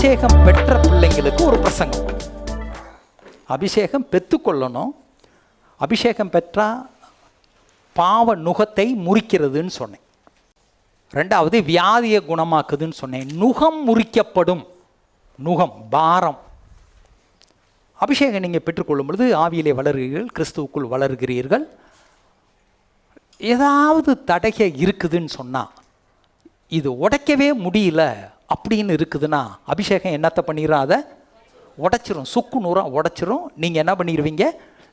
அபிஷேகம் பெற்ற பிள்ளைங்களுக்கு ஒரு பிரசங்கம். அபிஷேகம் பெற்றுக்கொள்ளணும். அபிஷேகம் பெற்றா பாவ நுகத்தை முறிக்கிறதுன்னு சொன்னேன். ரெண்டாவது வியாதியை குணமாக்குதுன்னு சொன்னேன். நுகம் முறிக்கப்படும். நுகம் பாரம். அபிஷேகம் நீங்கள் பெற்றுக்கொள்ளும் பொழுது ஆவியிலே வளருகிறீர்கள், கிறிஸ்துவுக்குள் வளருகிறீர்கள். ஏதாவது தடைக இருக்குதுன்னு சொன்னால், இது உடைக்கவே முடியல அப்படின்னு இருக்குதுன்னா, அபிஷேகம் என்னத்தை பண்ணிடும்? அதை உடைச்சிரும், சுக்கு நூறாக உடைச்சிரும். நீங்கள் என்ன பண்ணிடுவீங்க?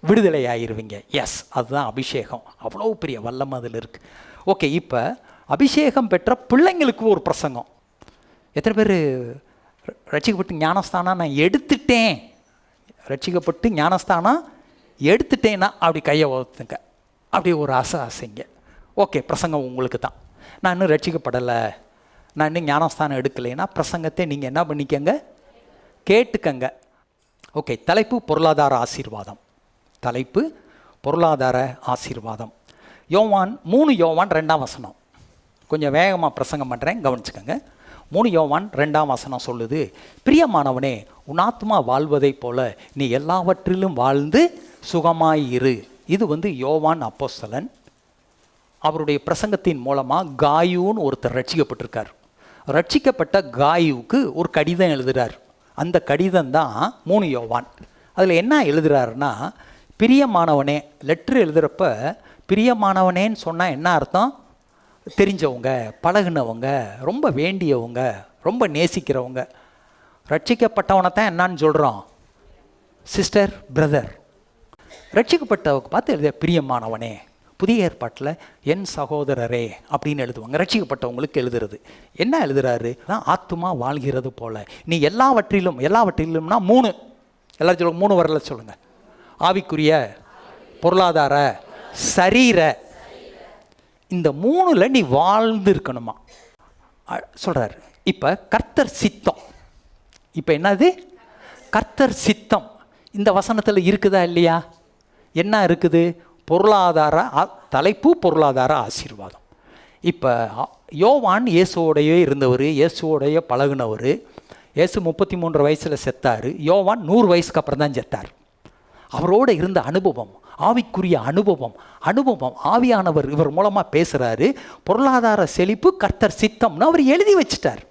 விடுதலை ஆகிடுவீங்க. எஸ், அதுதான் அபிஷேகம். அவ்வளோ பெரிய வல்லமை அதில் இருக்குது. ஓகே, இப்போ அபிஷேகம் பெற்ற பிள்ளைங்களுக்கு ஒரு பிரசங்கம். எத்தனை பேர் ரட்சிக்கப்பட்டு ஞானஸ்தானம் நான் எடுத்துட்டேன், ரட்சிக்கப்பட்டு ஞானஸ்தானம் எடுத்துட்டேன்னா அப்படி கையை ஓத்துங்க, அப்படி ஒரு ஆசைங்க. ஓகே, பிரசங்கம் உங்களுக்கு தான். நான் இன்னும் ரட்சிக்கப்படலை, நான் இன்னும் ஞானஸ்தானம் எடுக்கலைன்னா பிரசங்கத்தை நீங்கள் என்ன பண்ணிக்கங்க, கேட்டுக்கங்க. ஓகே, தலைப்பு பொருளாதார ஆசீர்வாதம். தலைப்பு பொருளாதார ஆசீர்வாதம். யோவான் 3 யோவான் 2 கொஞ்சம் வேகமாக பிரசங்கம் பண்ணுறேன், கவனிச்சுக்கோங்க. 3 யோவான் 2 சொல்லுது, பிரியமானவனே, உன் ஆத்மா வாழ்வதைப் போல நீ எல்லாவற்றிலும் வாழ்ந்து சுகமாயிரு. இது யோவான் அப்போஸ்தலன். அவருடைய பிரசங்கத்தின் மூலமாக காயுன்னு ஒருத்தர் ரட்சிக்கப்பட்டிருக்கார். ரட்சிக்கப்பட்ட காயுவுக்கு ஒரு கடிதம் எழுதுகிறார். அந்த கடிதம் தான் 3 யோவான். அதில் என்ன எழுதுகிறாருன்னா, பிரியமானவனே. லெட்ரு எழுதுகிறப்ப பிரியமானவனேன்னு சொன்னால் என்ன அர்த்தம்? தெரிஞ்சவங்க, பழகுனவங்க, ரொம்ப வேண்டியவங்க, ரொம்ப நேசிக்கிறவங்க. ரட்சிக்கப்பட்டவனை தான் என்னான்னு சொல்கிறோம்? Sister, brother. ரட்சிக்கப்பட்டவங்க பார்த்து எழுத பிரியமானவனே. புதிய ஏற்பாட்டில் என் சகோதரரே அப்படின்னு எழுதுவாங்க. ரட்சிக்கப்பட்டவங்களுக்கு எழுதுறது என்ன எழுதுறாரு? தான் ஆத்துமா வாழ்கிறது போல நீ எல்லாவற்றிலும். எல்லாவற்றிலும்னா 3, எல்லாரும் சொல்லுங்க, 3 வரல சொல்லுங்கள். ஆவிக்குரிய, பொருளாதார, சரீர. இந்த 3ல் நீ வாழ்ந்து இருக்கணுமா சொல்கிறாரு. இப்போ கர்த்தர் சித்தம். இப்போ என்னது? கர்த்தர் சித்தம் இந்த வசனத்தில் இருக்குதா இல்லையா? என்ன இருக்குது? பொருளாதார தலைப்பு பொருளாதார ஆசீர்வாதம். இப்போ யோவான் இயேசுவோடையே இருந்தவர், இயேசுவோடைய பழகுனவர். இயேசு 33 வயசில் செத்தார். யோவான் 100 வயசுக்கு அப்புறம் தான் செத்தார். அவரோடு இருந்த அனுபவம், ஆவிக்குரிய அனுபவம். ஆவியானவர் இவர் மூலமாக பேசுகிறாரு. பொருளாதார செழிப்பு கர்த்தர் சித்தம்னு அவர் எழுதி வச்சிட்டார்.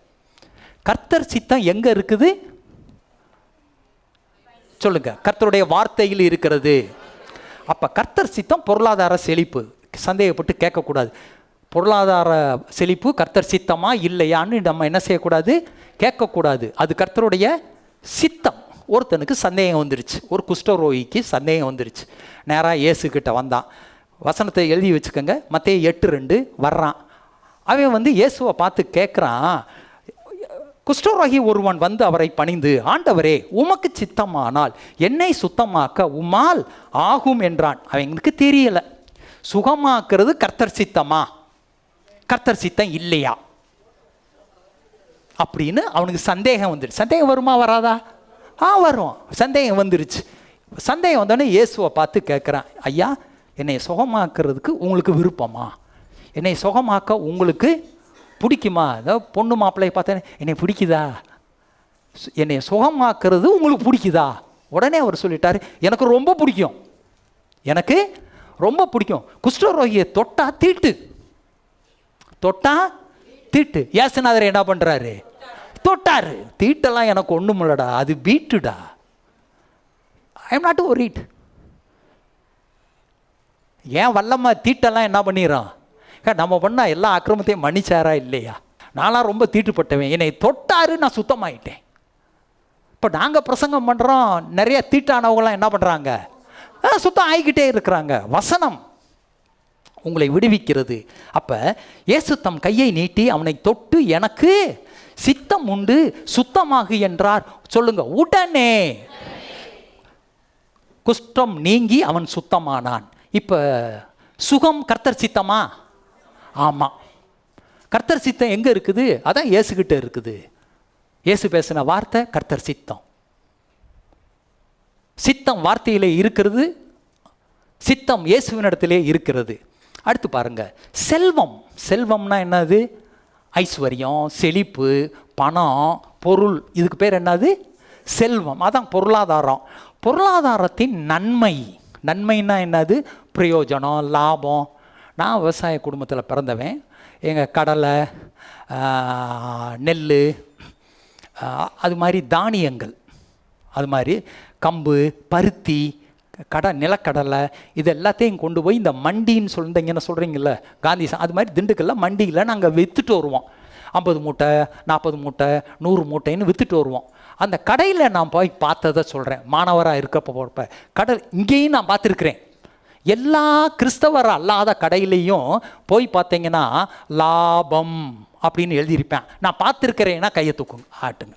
கர்த்தர் சித்தம் எங்கே இருக்குது சொல்லுங்க? கர்த்தருடைய வார்த்தையில் இருக்கிறது. அப்போ கர்த்தர் சித்தம் பொருளாதார செழிப்பு. சந்தேகப்பட்டு கேட்கக்கூடாது. பொருளாதார செழிப்பு கர்த்தர் சித்தமா இல்லையான்னு நம்ம என்ன செய்யக்கூடாது? கேட்கக்கூடாது. அது கர்த்தருடைய சித்தம். ஒருத்தனுக்கு சந்தேகம் வந்துருச்சு, ஒரு குஷ்டரோகிக்கு சந்தேகம் வந்துருச்சு. நேராக இயேசுக்கிட்ட வந்தான். வசனத்தை எழுதி வச்சுக்கோங்க. மத்தேயு 8:2 வர்றான். அவன் இயேசுவை பார்த்து கேட்குறான். குஷ்டரோகி ஒருவன் அவரை பணிந்து, ஆண்டவரே, உமக்கு சித்தமானால் என்னை சுத்தமாக்க உம்மால் ஆகும் என்றான். அவங்களுக்கு தெரியலை, சுகமாக்குறது கர்த்தர் சித்தமா, கர்த்தர் சித்தம் இல்லையா அப்படின்னு அவனுக்கு சந்தேகம் வந்துடுச்சு. சந்தேகம் வருமா வராதா? வரும். சந்தேகம் வந்துருச்சு. சந்தேகம் வந்தோடனே இயேசுவை பார்த்து கேட்குறான், ஐயா, என்னை சுகமாக்குறதுக்கு உங்களுக்கு விருப்பமா? என்னை சுகமாக்க உங்களுக்கு பிடிக்குமா? அதாவது பொண்ணு மாப்பிள்ளையை பார்த்தேன், என்னை பிடிக்குதா? என்னை சுகமாக்குறது உங்களுக்கு பிடிக்குதா? உடனே அவர் சொல்லிட்டார், எனக்கு ரொம்ப பிடிக்கும், எனக்கு ரொம்ப பிடிக்கும். குஷ்டரோகியை தொட்டா தீட்டு, தொட்டா தீட்டு. ஏசுநாதர் என்ன பண்ணுறாரு? தொட்டாரு. தீட்டெல்லாம் எனக்கு ஒன்றும் இல்லடா, அது பீட்டுடா. I am not worried. ஏன் வல்லம்மா தீட்டெல்லாம் என்ன பண்ணிடுறான்? நம்ம பண்ணால் எல்லா அக்கிரமத்தையும் மன்னிச்சாரா இல்லையா? நான்லாம் ரொம்ப தீட்டுப்பட்டவன், என்னை தொட்டாரு, நான் சுத்தமாயிட்டேன். இப்போ நாங்கள் பிரசங்கம் பண்ணுறோம், நிறைய தீட்டானவங்களாம் என்ன பண்ணுறாங்க? சுத்தம் ஆகிக்கிட்டே இருக்கிறாங்க. வசனம் உங்களை விடுவிக்கிறது. அப்போ இயேசு தம் கையை நீட்டி அவனை தொட்டு, எனக்கு சித்தம் உண்டு, சுத்தமாகு என்றார். சொல்லுங்க, உடனே குஷ்டம் நீங்கி அவன் சுத்தமானான். இப்போ சுகம் கர்த்தர் சித்தமா? ஆமாம். கர்த்தர் சித்தம் எங்கே இருக்குது? அதான் இயேசுகிட்ட இருக்குது. இயேசு பேசின வார்த்தை கர்த்தர் சித்தம். சித்தம் வார்த்தையிலே இருக்கிறது, சித்தம் இயேசுவினிடத்திலே இருக்கிறது. அடுத்து பாருங்க, செல்வம். செல்வம்னா என்னது? ஐஸ்வர்யம், செழிப்பு, பணம், பொருள், இதுக்கு பேர் என்னது? செல்வம். அதான் பொருளாதாரம். பொருளாதாரத்தின் நன்மை. நன்மைன்னா என்னது? பிரயோஜனம், லாபம். நான் விவசாய குடும்பத்தில் பிறந்தவன். எங்கள் கடலை, நெல், அது மாதிரி தானியங்கள், அது மாதிரி கம்பு, பருத்தி, நிலக்கடலை, இது எல்லாத்தையும் கொண்டு போய் இந்த மண்டின்னு சொல்லிங்க என்ன சொல்கிறீங்கள காந்தி, அது மாதிரி திண்டுக்கல்ல மண்டியில் நாங்கள் விற்றுட்டு வருவோம். 50 மூட்டை, 40 மூட்டை, 100 மூட்டைன்னு விற்றுட்டு வருவோம். அந்த கடையில் நான் போய் பார்த்ததை சொல்கிறேன். மாணவராக இருக்கப்போ போகிறப்ப கடை இங்கேயும் நான் பார்த்துருக்குறேன். எல்லா கிறிஸ்தவர் அல்லாத கடையிலையும் போய் பார்த்தீங்கன்னா லாபம் அப்படின்னு எழுதியிருப்பேன். நான் பார்த்துருக்கிறேன்னா கையை தூக்குங்க, ஆட்டுங்க.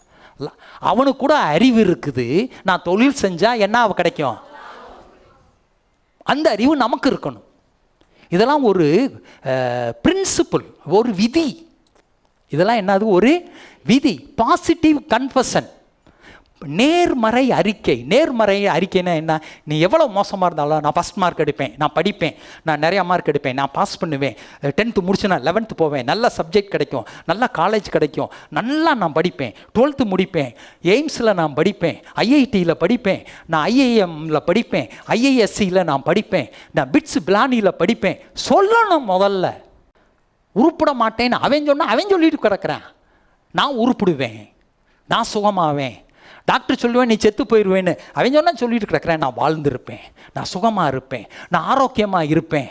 அவனுக்கு கூட அறிவு இருக்குது. நான் தொழில் செஞ்சால் என்ன கிடைக்கும்? அந்த அறிவு நமக்கு இருக்கணும். இதெல்லாம் ஒரு பிரின்சிபிள், ஒரு விதி. இதெல்லாம் என்னது? ஒரு விதி. பாசிட்டிவ் கன்ஃபெஷன், நேர்மறை அறிக்கை. நேர்மறை அறிக்கைன்னா என்ன? நீ எவ்வளோ மோசமாக இருந்தாலும் நான் ஃபஸ்ட் மார்க் எடுப்பேன், நான் படிப்பேன், நான் நிறையா மார்க் எடுப்பேன், நான் பாஸ் பண்ணுவேன், 10th முடிச்சு நான் 11th போவேன், நல்ல சப்ஜெக்ட் கிடைக்கும், நல்ல காலேஜ் கிடைக்கும், நல்லா நான் படிப்பேன், 12th முடிப்பேன், எய்ம்ஸில் நான் படிப்பேன், ஐஐடியில் படிப்பேன், நான் ஐஐஎம்மில் படிப்பேன், ஐஐஎஸ்சியில் நான் படிப்பேன், நான் பிட்ஸ் பிளானியில் படிப்பேன் சொல்லணும். முதல்ல உருப்பிட மாட்டேன்னு அவன் சொன்னால் அவன் சொல்லிட்டு கிடக்கிறேன். நான் உருப்பிடுவேன், நான் சுகமாவேன். டாக்டர் சொல்லுவேன் நீ செத்து போயிடுவேன்னு அவன் சொன்னால் சொல்லிட்டு கிடக்கிறேன். நான் வாழ்ந்துருப்பேன், நான் சுகமாக இருப்பேன், நான் ஆரோக்கியமாக இருப்பேன்,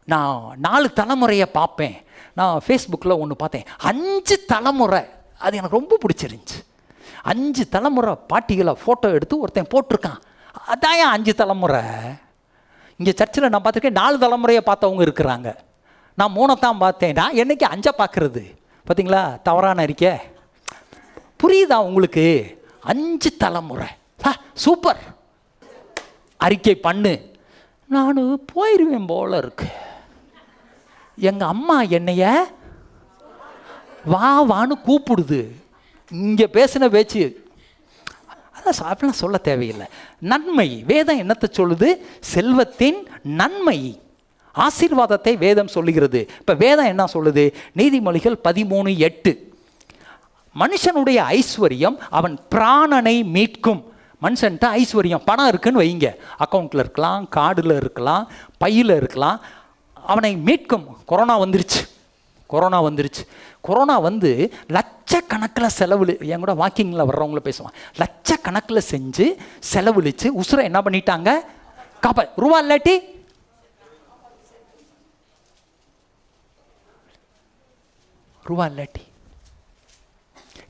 நான் 4 தலைமுறையை பார்ப்பேன். நான் ஃபேஸ்புக்கில் ஒன்று பார்த்தேன், 5 தலைமுறை. அது எனக்கு ரொம்ப பிடிச்சிருந்துச்சி. 5 தலைமுறை பாட்டிகளை ஃபோட்டோ எடுத்து ஒருத்தன் போட்டிருக்கான். அதான் ஏன் 5 தலைமுறை? இங்கே சர்ச்சில் நான் பார்த்துருக்கேன் 4 தலைமுறையை பார்த்தவங்க இருக்கிறாங்க. நான் 3 தான் பார்த்தேன். நான் என்னைக்கு 5 பார்க்குறது? பார்த்தீங்களா தவறான அறிக்கை? புரியுதா உங்களுக்கு? 5 தலைமுறை. சூப்பர், அறிக்கை பண்ணு. நான் போயிடுவேன் போல இருக்கு. எங்கள் அம்மா என்னைய வா வான்னு கூப்பிடுது. இங்கே பேசின பேச்சு அதான் அப்படிலாம் சொல்ல தேவையில்லை. நன்மை. வேதம் என்னத்தை சொல்லுது? செல்வத்தின் நன்மை, ஆசீர்வாதத்தை வேதம் சொல்லுகிறது. இப்போ வேதம் என்ன சொல்லுது? நீதிமொழிகள் 13:8, மனுஷனுடைய ஐஸ்வர்யம் அவன் பிராணனை மீட்கும். மனுஷன்ட்ட ஐஸ்வர்யம், பணம் இருக்குன்னு வைங்க, அக்கௌண்ட்டில் இருக்கலாம், கார்டில் இருக்கலாம், பையில் இருக்கலாம், அவனை மீட்கும். கொரோனா வந்துருச்சு. கொரோனா வந்து லட்சக்கணக்கில் செலவு, என் கூட வாக்கிங்கில் வர்றவங்கள பேசுவான், லட்சக்கணக்கில் செஞ்சு செலவழித்து உசுரை என்ன பண்ணிட்டாங்க? ரூபா இல்லாட்டி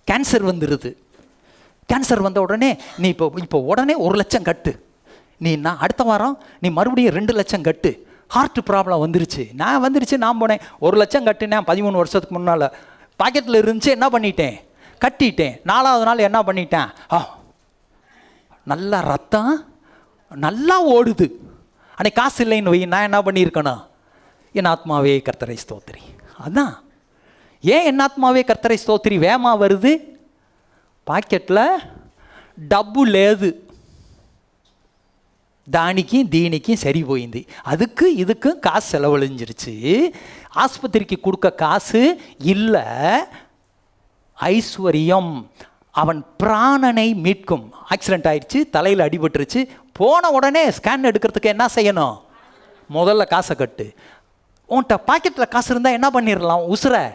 கேன்சர் வந்துடுது. கேன்சர் வந்த உடனே நீ இப்போ உடனே 1 லட்சம் கட்டு, நீ நான் அடுத்த வாரம் நீ மறுபடியும் 2 லட்சம் கட்டு. ஹார்ட் ப்ராப்ளம் வந்துருச்சு. நான் போனேன் 1 லட்சம் கட்டுனேன் 13 வருஷத்துக்கு முன்னால். பாக்கெட்டில் இருந்துச்சு, என்ன பண்ணிட்டேன்? கட்டிட்டேன். 4வது நாள் என்ன பண்ணிட்டேன்? நல்லா ரத்தம் நல்லா ஓடுது. அன்னைக்கு காசு இல்லைன்னு வை, நான் என்ன பண்ணியிருக்கணும்? என் ஆத்மாவே கர்த்தரை ஸ்தோத்திரி. அதான் ஏன் என் ஆத்மாவே கர்த்தரை ஸ்தோத்திரி வேகமாக வருது? பாக்கெட்டில் டப்பு லேது, தானிக்கும் தீனிக்கும் சரி போயிந்து, அதுக்கு இதுக்கும் காசு செலவழிஞ்சிருச்சு. ஆஸ்பத்திரிக்கு கொடுக்க காசு இல்லை. ஐஸ்வர்யம் அவன் பிராணனை மீட்கும். ஆக்சிடென்ட் ஆயிடுச்சு, தலையில் அடிபட்டுருச்சு, போன உடனே ஸ்கேன் எடுக்கிறதுக்கு என்ன செய்யணும்? முதல்ல காசை கட்டு. உன்கிட்ட பாக்கெட்டில் காசு இருந்தால் என்ன பண்ணிடலாம்? உசுரை.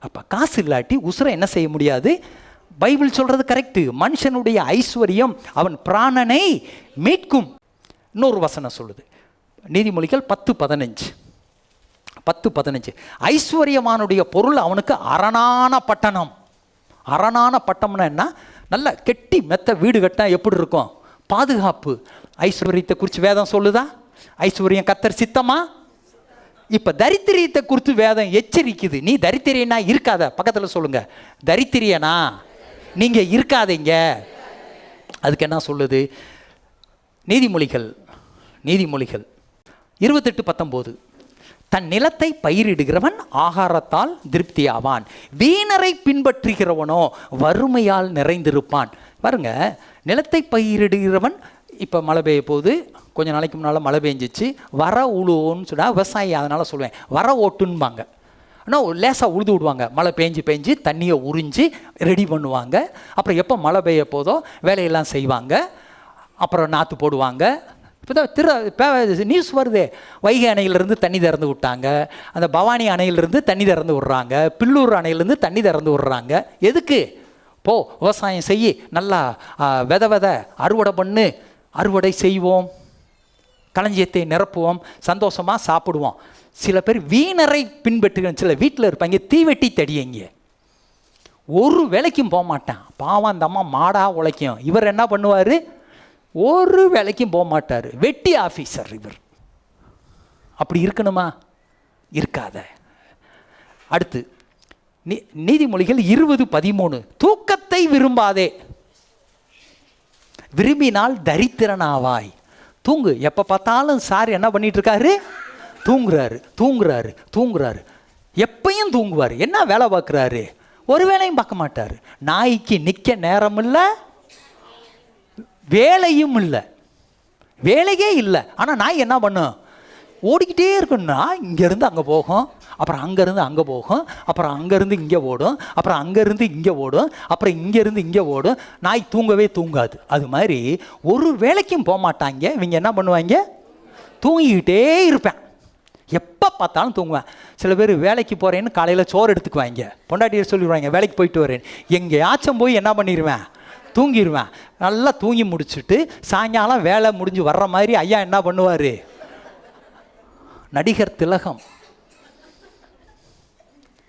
அப்போ காசு இல்லாட்டி உசுரை என்ன செய்ய முடியாது? பைபிள் சொல்கிறது கரெக்டு. மனுஷனுடைய ஐஸ்வர்யம் அவன் பிராணனை மீட்கும். இன்னொரு வசனம் சொல்லுது, நீதிமொழிகள் 10:15. ஐஸ்வர்யமானுடைய பொருள் அவனுக்கு அரணான பட்டணம். அரணான பட்டணம்னா என்ன? நல்ல கெட்டி மெத்த வீடு கட்டா எப்படி இருக்கும்? பாதுகாப்பு. ஐஸ்வர்யத்தை குறித்து வேதம் சொல்லுதா? ஐஸ்வர்யம் கர்த்தர் சித்தமா? இப்போ தரித்திரியத்தை குறித்து வேதம் எச்சரிக்குது. நீ தரித்திரியனா இருக்காத. பக்கத்தில் சொல்லுங்க, தரித்திரியனா நீங்கள் இருக்காதீங்க. அதுக்கு என்ன சொல்லுது? நீதிமொழிகள் 28:19, தன் நிலத்தை பயிரிடுகிறவன் ஆகாரத்தால் திருப்தி ஆவான், வீணரை பின்பற்றுகிறவனோ வறுமையால் நிறைந்திருப்பான். பாருங்க, நிலத்தை பயிரிடுகிறவன், இப்போ மழை பெய்ய போது, கொஞ்ச நாளைக்கு முன்னால் மழை பெஞ்சிச்சு, வர உழுவோன்னு சொன்னால் விவசாயி, அதனால் சொல்லுவேன் வர ஓட்டுன்பாங்க. ஆனால் லேசாக உழுது விடுவாங்க. மழை பெஞ்சு தண்ணியை உறிஞ்சி ரெடி பண்ணுவாங்க. அப்புறம் எப்போ மழை பெய்ய போதோ வேலையெல்லாம் செய்வாங்க. அப்புறம் நாற்று போடுவாங்க. இப்போ தான் நியூஸ் வருது, வைகை அணையிலேருந்து தண்ணி திறந்து விட்டாங்க, அந்த பவானி அணையிலேருந்து தண்ணி திறந்து விட்றாங்க, பில்லூர் அணையிலேருந்து தண்ணி திறந்து விட்றாங்க. எதுக்கு? போ விவசாயம் செய்யி, நல்லா வித அறுவடை செய்வோம், களஞ்சியத்தை நிரப்புவோம், சந்தோஷமாக சாப்பிடுவோம். சில பேர் வீணரை பின்பற்றுகிறேன். சில வீட்டில் இருப்பாங்க, தீவெட்டி தடியங்க, ஒரு வேலைக்கும் போக மாட்டான். பாவம் அந்த அம்மா மாடாக உழைக்கும். இவர் என்ன பண்ணுவார்? ஒரு வேலைக்கும் போக மாட்டார், வெட்டி ஆஃபீஸர் இவர். அப்படி இருக்கணுமா? இருக்காத. அடுத்து நீதிமொழிகள் 20:13, தூக்கத்தை விரும்பாதே, விரும்பினால் தரித்திரனாவாய். தூங்கு. எப்போ பார்த்தாலும் சார் என்ன பண்ணிட்டு இருக்காரு? தூங்குறாரு. எப்பயும் தூங்குவார். என்ன வேலை பார்க்குறாரு? ஒரு வேலையும் பார்க்க மாட்டார். நாய்க்கு நிற்க நேரம் இல்லை, வேலையும் இல்லை, வேலையே இல்லை. ஆனால் நாய் என்ன பண்ணும்? ஓடிக்கிட்டே இருக்குன்னா இங்கேருந்து அங்கே போகும், அப்புறம் அங்கேருந்து அங்கே போகும், அப்புறம் அங்கேருந்து இங்கே ஓடும், அப்புறம் அங்கேருந்து இங்கே ஓடும், அப்புறம் இங்கேருந்து இங்கே ஓடும். நாய் தூங்கவே தூங்காது. அது மாதிரி ஒரு வேலைக்கும் போக மாட்டாங்க. இவங்க என்ன பண்ணுவாங்க? தூங்கிக்கிட்டே இருப்பேன், எப்போ பார்த்தாலும் தூங்குவேன். சில பேர் வேலைக்கு போகிறேன்னு காலையில் சோறு எடுத்துக்குவாங்க. பொண்டாட்டியை சொல்லிடுவாங்க வேலைக்கு போயிட்டு வரேன், எங்கேயாச்சும் போய் என்ன பண்ணிடுவேன்? தூங்கிடுவேன். நல்லா தூங்கி முடிச்சுட்டு சாயங்காலம் வேலை முடிஞ்சு வர்ற மாதிரி ஐயா என்ன பண்ணுவார்? நடிகர் திலகம்,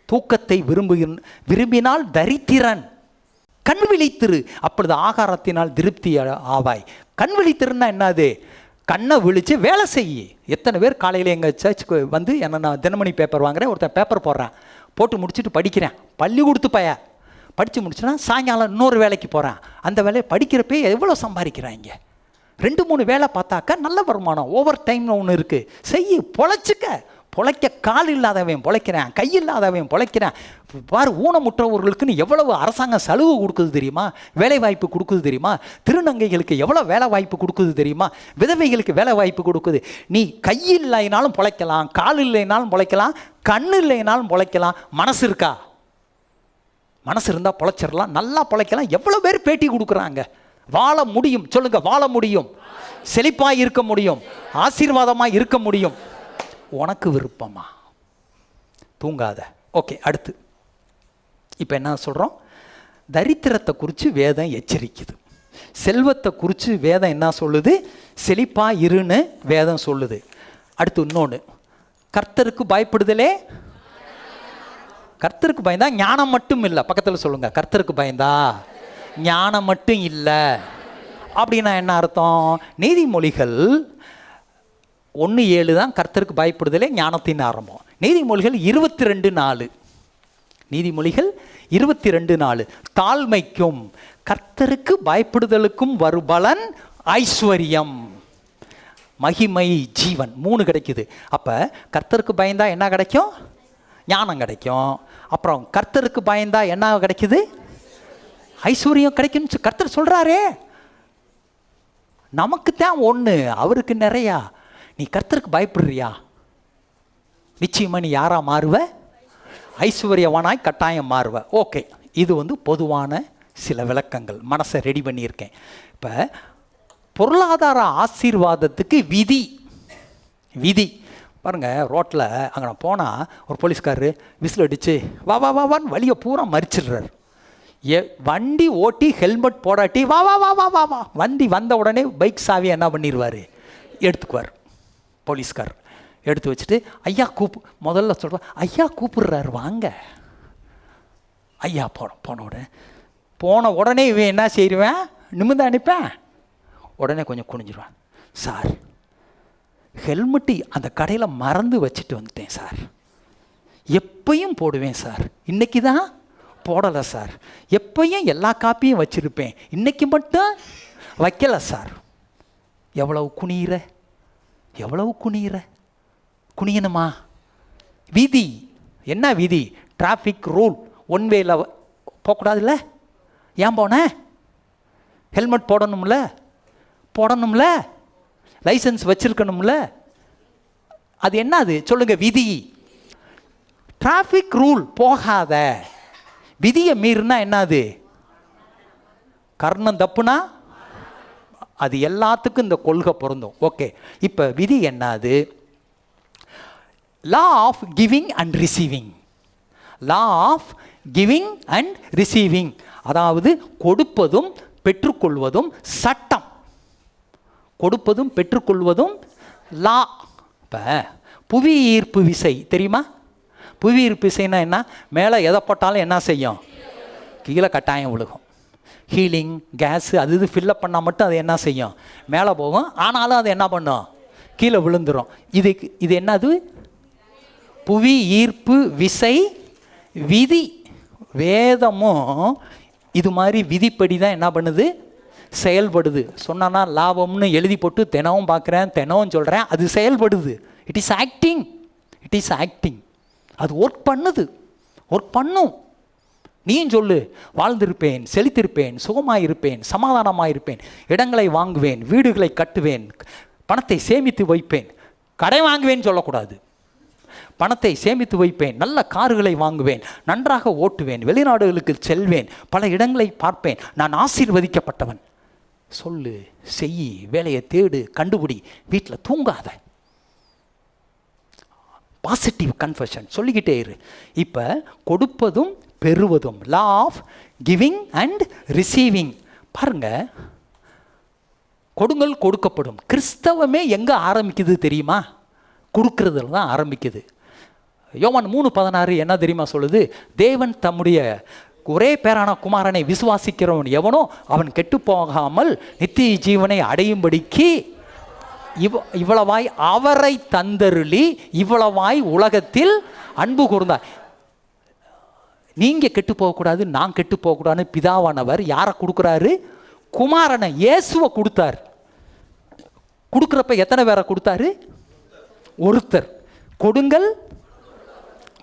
தூக்கத்தை விரும்பினால் தரித்திரன், கண் விழித்திரு, அப்பொழுது ஆகாரத்தினால் திருப்தி ஆவாய். கண் விழித்திருன்னா என்னது? கண்ணை விழித்து வேலை செய்ய. எத்தனை பேர் காலையில் எங்கள் சர்ச்சுக்கு வந்து நான் தினமணி பேப்பர் வாங்குகிறேன், ஒருத்தன் பேப்பர் போடுறேன், போட்டு முடிச்சுட்டு படிக்கிறேன், பள்ளி கொடுத்து படித்து முடிச்சுன்னா சாயங்காலம் இன்னொரு வேலைக்கு போகிறேன். அந்த வேலையை படிக்கிறப்பே எவ்வளோ சம்பாதிக்கிறாங்க? 2-3 வேலை பார்த்தாக்கா நல்ல வருமானம். ஓவர் டைம்னு ஒன்று இருக்குது. செய்ய, பொழைக்க கால் இல்லாதவன் பொழைக்கிறேன், கை இல்லாதவன் பொழைக்கிறேன். பாரு, ஊனமுற்றவர்களுக்குன்னு எவ்வளவு அரசாங்கம் சலுகை கொடுக்குது தெரியுமா? வேலை வாய்ப்பு கொடுக்குது தெரியுமா? திருநங்கைகளுக்கு எவ்வளோ வேலை வாய்ப்பு கொடுக்குது தெரியுமா? விதவைகளுக்கு வேலை வாய்ப்பு கொடுக்குது. நீ கை இல்லைனாலும் பொழைக்கலாம், கால் இல்லைனாலும் பொழைக்கலாம், கண் இல்லைனாலும் பொழைக்கலாம். மனசு இருக்கா? மனசு இருந்தால் பொழைச்சிடலாம், நல்லா பொழைக்கலாம். எவ்வளோ பேர் பேட்டி கொடுக்குறாங்க. வாழ முடியும். சொல்லுங்க, வாழ முடியும், செழிப்பாக இருக்க முடியும், ஆசீர்வாதமாக இருக்க முடியும். உனக்கு விருப்பமா? தூங்காத. ஓகே, அடுத்து இப்போ என்ன சொல்கிறோம்? தரித்திரத்தை குறித்து வேதம் எச்சரிக்குது. செல்வத்தை குறித்து வேதம் என்ன சொல்லுது? செழிப்பாக இருன்னு வேதம் சொல்லுது. அடுத்து இன்னொன்று, கர்த்தருக்கு பயப்படுதலே. கர்த்தருக்கு பயந்தா ஞானம் மட்டும் இல்லை. பக்கத்தில் சொல்லுங்க, கர்த்தருக்கு பயந்தா ஞானம் மட்டும் இல்லை. அப்படின்னா என்ன அர்த்தம்? நீதிமொழிகள் 1:7 தான் கர்த்தருக்கு பயப்படுதலே ஞானத்தின் ஆரம்பம். நீதிமொழிகள் 22:4, நீதிமொழிகள் 22:4, தாழ்மைக்கும் கர்த்தருக்கு பயப்படுதலுக்கும் வருபலன் ஐஸ்வர்யம், மகிமை, ஜீவன் 3 கிடைக்குது. அப்போ கர்த்தருக்கு பயந்தா என்ன கிடைக்கும்? ஞானம் கிடைக்கும். அப்புறம் கர்த்தருக்கு பயந்தா என்ன கிடைக்குது? ஐஸ்வர்யம் கிடைக்கும். கர்த்தர் சொல்கிறாரே, நமக்கு தான் ஒன்று, அவருக்கு நிறையா. நீ கர்த்தருக்கு பயப்படுறியா? நிச்சயமா நீ யாரா மாறுவ? ஐஸ்வர்யவானாய் கட்டாயம் மாறுவ. ஓகே, இது பொதுவான சில விளக்கங்கள். மனசை ரெடி பண்ணியிருக்கேன். இப்போ பொருளாதார ஆசீர்வாதத்துக்கு விதி பாருங்கள். ரோட்டில் அங்கே நான் போனால் ஒரு போலீஸ்காரரு விசில் அடித்து வா வா வான்னு வழியை பூரா மறிச்சிடுறாரு. வண்டி ஓட்டி ஹெல்மெட் போடாட்டி வா வா வா வா வா வா வண்டி வந்த உடனே பைக் சாவியை என்ன பண்ணிடுவார்? எடுத்துக்குவார். போலீஸ்கார் எடுத்து வச்சுட்டு ஐயா முதல்ல சொல்கிறேன், ஐயா கூப்பிடுறாரு வாங்க. ஐயா போன உடனே இவன் என்ன செய்வேன்? நிமிர்ந்து அனுப்பேன். உடனே கொஞ்சம் குனிஞ்சிருவேன். சார், ஹெல்மெட்டு அந்த கடையில் மறந்து வச்சுட்டு வந்துட்டேன் சார், எப்பயும் போடுவேன் சார், இன்றைக்கி தான் போடலை சார், எப்பயும் எல்லா காப்பியும் வச்சுருப்பேன், இன்றைக்கி மட்டும் வைக்கலை சார். எவ்வளவு குனியணுமா? விதி என்ன? விதி டிராஃபிக் ரூல். ஒன் வேல போகக்கூடாதுல்ல? ஏன் போனேன்? ஹெல்மெட் போடணும்ல, லைசன்ஸ் வச்சிருக்கணும்ல. அது என்ன? அது சொல்லுங்க, விதி. டிராஃபிக் ரூல் போகாத. விதியை மீறினா என்னது? கர்ணம் தப்புனா அது எல்லாத்துக்கும் இந்த கொள்கை பொருந்தும். ஓகே, இப்போ விதி என்னது? Law of giving and receiving. Law of giving and receiving, அதாவது கொடுப்பதும் பெற்றுக்கொள்வதும் சட்டம். கொடுப்பதும் பெற்றுக்கொள்வதும் லா. இப்போ புவி ஈர்ப்பு விசை தெரியுமா? புவி ஈர்ப்பு விசைன்னா என்ன? மேலே எதை போட்டாலும் என்ன செய்யும்? கீழே கட்டாயம் விழுகும். ஹீலிங் கேஸு அது இது ஃபில்லப் பண்ணால் மட்டும் அது என்ன செய்யும்? மேலே போகும். ஆனாலும் அது என்ன பண்ணும்? கீழே விழுந்துடும். இது என்னது? புவி ஈர்ப்பு விசை விதி. வேதமும் இது மாதிரி விதிப்படி தான் என்ன பண்ணுது? செயல்படுது. சொன்னா லாபம்னு எழுதி போட்டு தினமும் பார்க்குறேன், தினமும் சொல்கிறேன், அது செயல்படுது. It is acting. It is acting. அது ஒர்க் பண்ணுது, ஒர்க் பண்ணும். நீயும் சொல்லு, வாழ்ந்திருப்பேன், செழித்திருப்பேன், சுகமாயிருப்பேன், சமாதானமாயிருப்பேன், இடங்களை வாங்குவேன், வீடுகளை கட்டுவேன், பணத்தை சேமித்து வைப்பேன். கடை வாங்குவேன்னு சொல்லக்கூடாது. பணத்தை சேமித்து வைப்பேன், நல்ல கார்களை வாங்குவேன், நன்றாக ஓட்டுவேன், வெளிநாடுகளுக்கு செல்வேன், பல இடங்களை பார்ப்பேன், நான் ஆசீர்வதிக்கப்பட்டவன். சொல்லு, செய், வேலையை தேடு, கண்டுபிடி, வீட்டில் தூங்காத. பாசிட்டிவ் கன்ஃபெஷன் சொல்லிக்கிட்டே இரு. இப்போ கொடுப்பதும் பெறுவதும், law of giving and receiving. பாருங்க, கொடுங்கள் கொடுக்கப்படும். கிறிஸ்தவமே எங்கே ஆரம்பிக்குது தெரியுமா? கொடுக்கறதுல தான் ஆரம்பிக்குது. யோவான் 3:16 என்ன தெரியுமா சொல்லுது? தேவன் தம்முடைய ஒரே பேரான குமாரனை விசுவாசிக்கிறவன் எவனோ அவன் கெட்டு போகாமல் நித்திய ஜீவனை அடையும்படிக்கு இவ்வளவாய் அவரை தந்தருளி இவ்வளவாய் உலகத்தில் அன்பு கூர்ந்தார். நீங்கள் கெட்டு போகக்கூடாது, நான் கெட்டு போகக்கூடாதுன்னு பிதாவானவர் யாரை கொடுக்குறாரு? குமாரனை, இயேசுவை கொடுத்தார். கொடுக்குறப்ப எத்தனை பேரை கொடுத்தாரு? ஒருத்தர். கொடுங்கள்